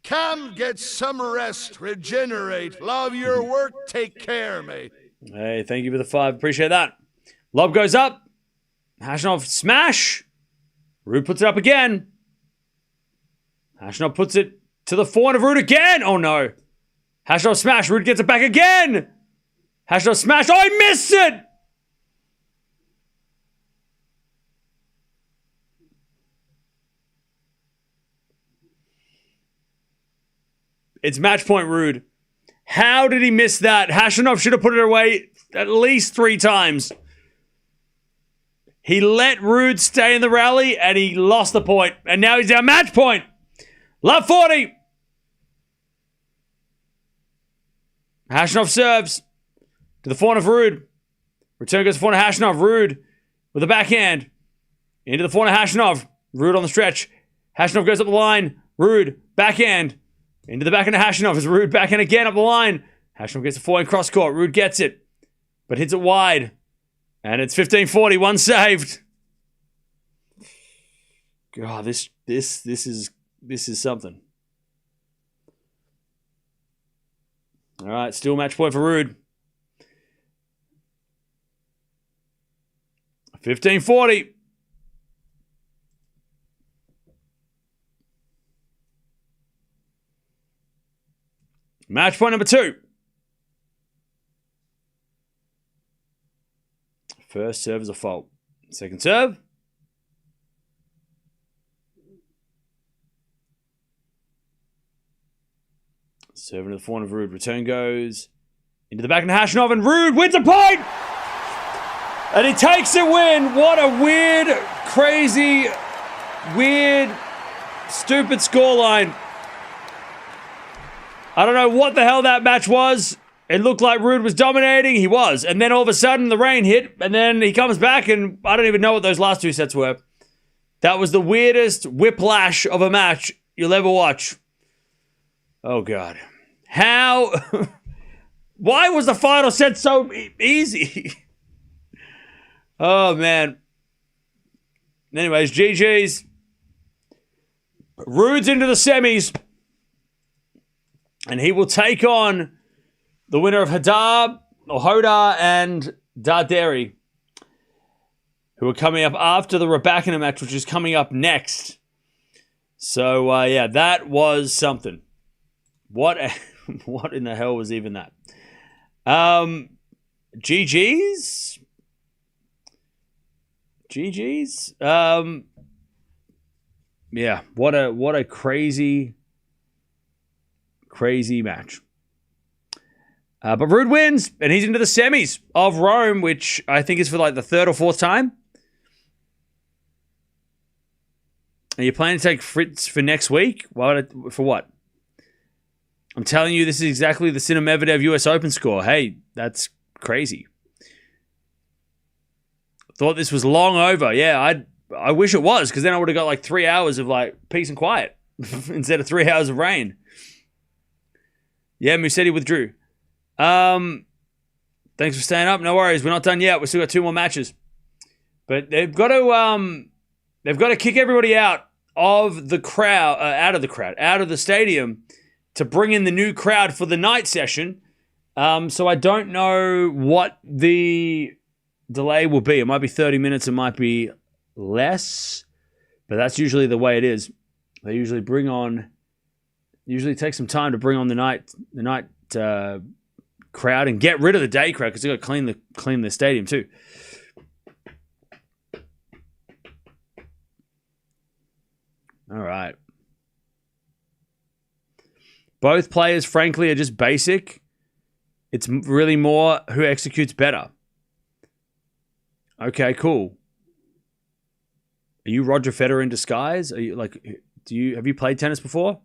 Speaker 2: Cam, get some rest, regenerate. Love your work, take care, mate.
Speaker 1: Hey, thank you for the 5. Appreciate that. Lob goes up. Khachanov smash. Ruud puts it up again. Khachanov puts it to the forehand of Ruud again. Oh no. Khachanov smash. Ruud gets it back again. Khachanov smash. Oh, he missed it. It's match point Ruud. How did he miss that? Khachanov should have put it away at least 3 times. He let Ruud stay in the rally and he lost the point. And now he's down match point. Love 40. Khachanov serves to the forehand of Ruud. Return goes to the forehand of Khachanov. Ruud with a backhand. Into the forehand of Khachanov. Ruud on the stretch. Khachanov goes up the line. Ruud, backhand. Into the backhand of Khachanov. Is Ruud backhand again up the line. Khachanov gets a forehand cross court. Ruud gets it. But hits it wide. And it's 15-40. One saved. God, this is something. All right, still match point for Ruud. 15-40. Match point number 2. First serve is a fault. Second serve. Serving to the forehand of Ruud. Return goes into the back of Khachanov, and Ruud wins a point! And he takes a win. What a weird, crazy, stupid scoreline. I don't know what the hell that match was. It looked like Ruud was dominating. He was. And then all of a sudden the rain hit. And then he comes back and I don't even know what those last 2 sets were. That was the weirdest whiplash of a match you'll ever watch. Oh, God. How? Why was the final set so easy? Oh, man. Anyways, GG's. Ruud's into the semis. And he will take on the winner of Hoda and Darderi, who are coming up after the Raducanu match, which is coming up next. So, yeah, that was something. What in the hell was even that? GG's? GG's? Yeah, what a crazy match. But Ruud wins, and he's into the semis of Rome, which I think is for like the 3rd or 4th time. Are you planning to take Fritz for next week? For what? I'm telling you, this is exactly the Sinner Medvedev US Open score. Hey, that's crazy. Thought this was long over. Yeah, I wish it was, because then I would have got like 3 hours of like peace and quiet instead of 3 hours of rain. Yeah, Musetti withdrew. Thanks for staying up. No worries, we're not done yet. We've still got 2 more matches. But they've got to kick everybody out of the crowd, out of the stadium, to bring in the new crowd for the night session. So I don't know what the delay will be. It might be 30 minutes. It might be less. But that's usually the way it is. They usually take some time to bring on the night crowd and get rid of the day crowd, because they've got to clean the stadium too. All right. Both players, frankly, are just basic. It's really more who executes better. Okay, cool. Are you Roger Federer in disguise? Are you have you played tennis before?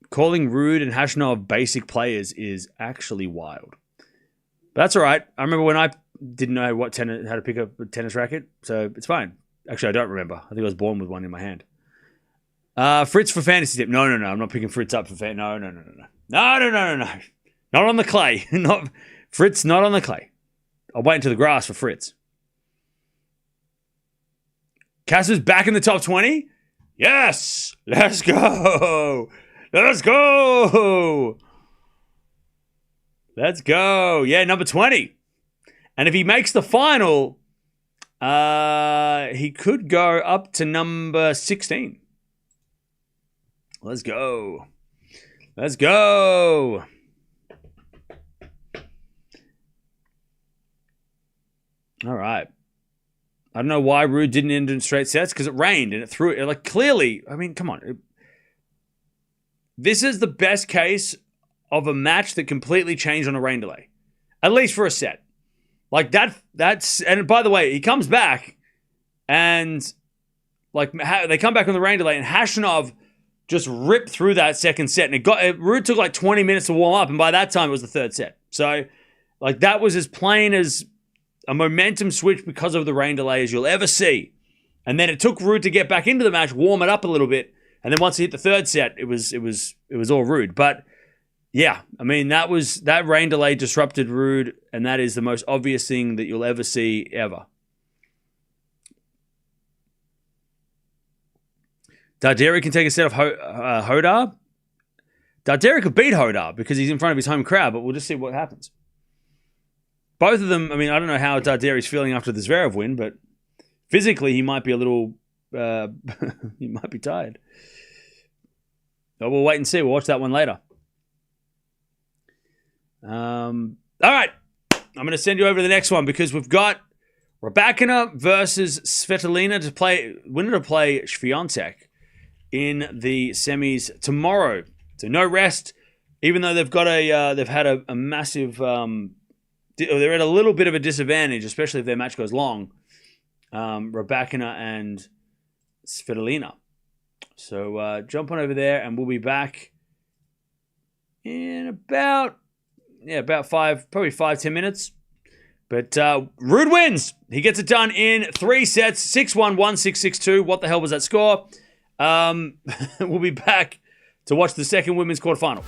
Speaker 1: Calling Ruud and Khachanov basic players is actually wild. But that's all right. I remember when I didn't know how to pick up a tennis racket, so it's fine. Actually, I don't remember. I think I was born with one in my hand. Fritz for fantasy tip. No. I'm not picking Fritz up for fantasy. No. Not on the clay. Fritz, not on the clay. I'll wait until the grass for Fritz. Casper's back in the top 20? Yes! Let's go! Let's go! Let's go. Yeah, number 20. And if he makes the final, he could go up to number 16. Let's go. Let's go. All right. I don't know why Ruud didn't end in straight sets, because it rained and it threw it. Like, clearly, I mean, come on. This is the best case of a match that completely changed on a rain delay. At least for a set. Like, that's... And by the way, he comes back and, like, they come back on the rain delay and Khachanov just ripped through that second set. And Ruud took like 20 minutes to warm up, and by that time it was the third set. So, like, that was as plain as a momentum switch because of the rain delay as you'll ever see. And then it took Ruud to get back into the match, warm it up a little bit, and then once he hit the third set, it was all Ruud. But yeah, I mean, that rain delay disrupted Ruud, and that is the most obvious thing that you'll ever see ever. Darderi can take a set of Hodar. Darderi could beat Hodar because he's in front of his home crowd, but we'll just see what happens. Both of them, I mean, I don't know how Darderi's feeling after the Zverev win, but physically he might be a little... he might be tired. But we'll wait and see. We'll watch that one later. All right. I'm going to send you over to the next one because we've got Raducanu versus Svitolina to play Swiatek in the semis tomorrow. So no rest, even though they've had a massive, they're at a little bit of a disadvantage, especially if their match goes long. Raducanu and Svitolina. So jump on over there and we'll be back in about 5-10 minutes. But Ruud wins. He gets it done in 3 sets, 6-1, 1-6, 6-2. What the hell was that score? We'll be back to watch the second women's quarterfinal.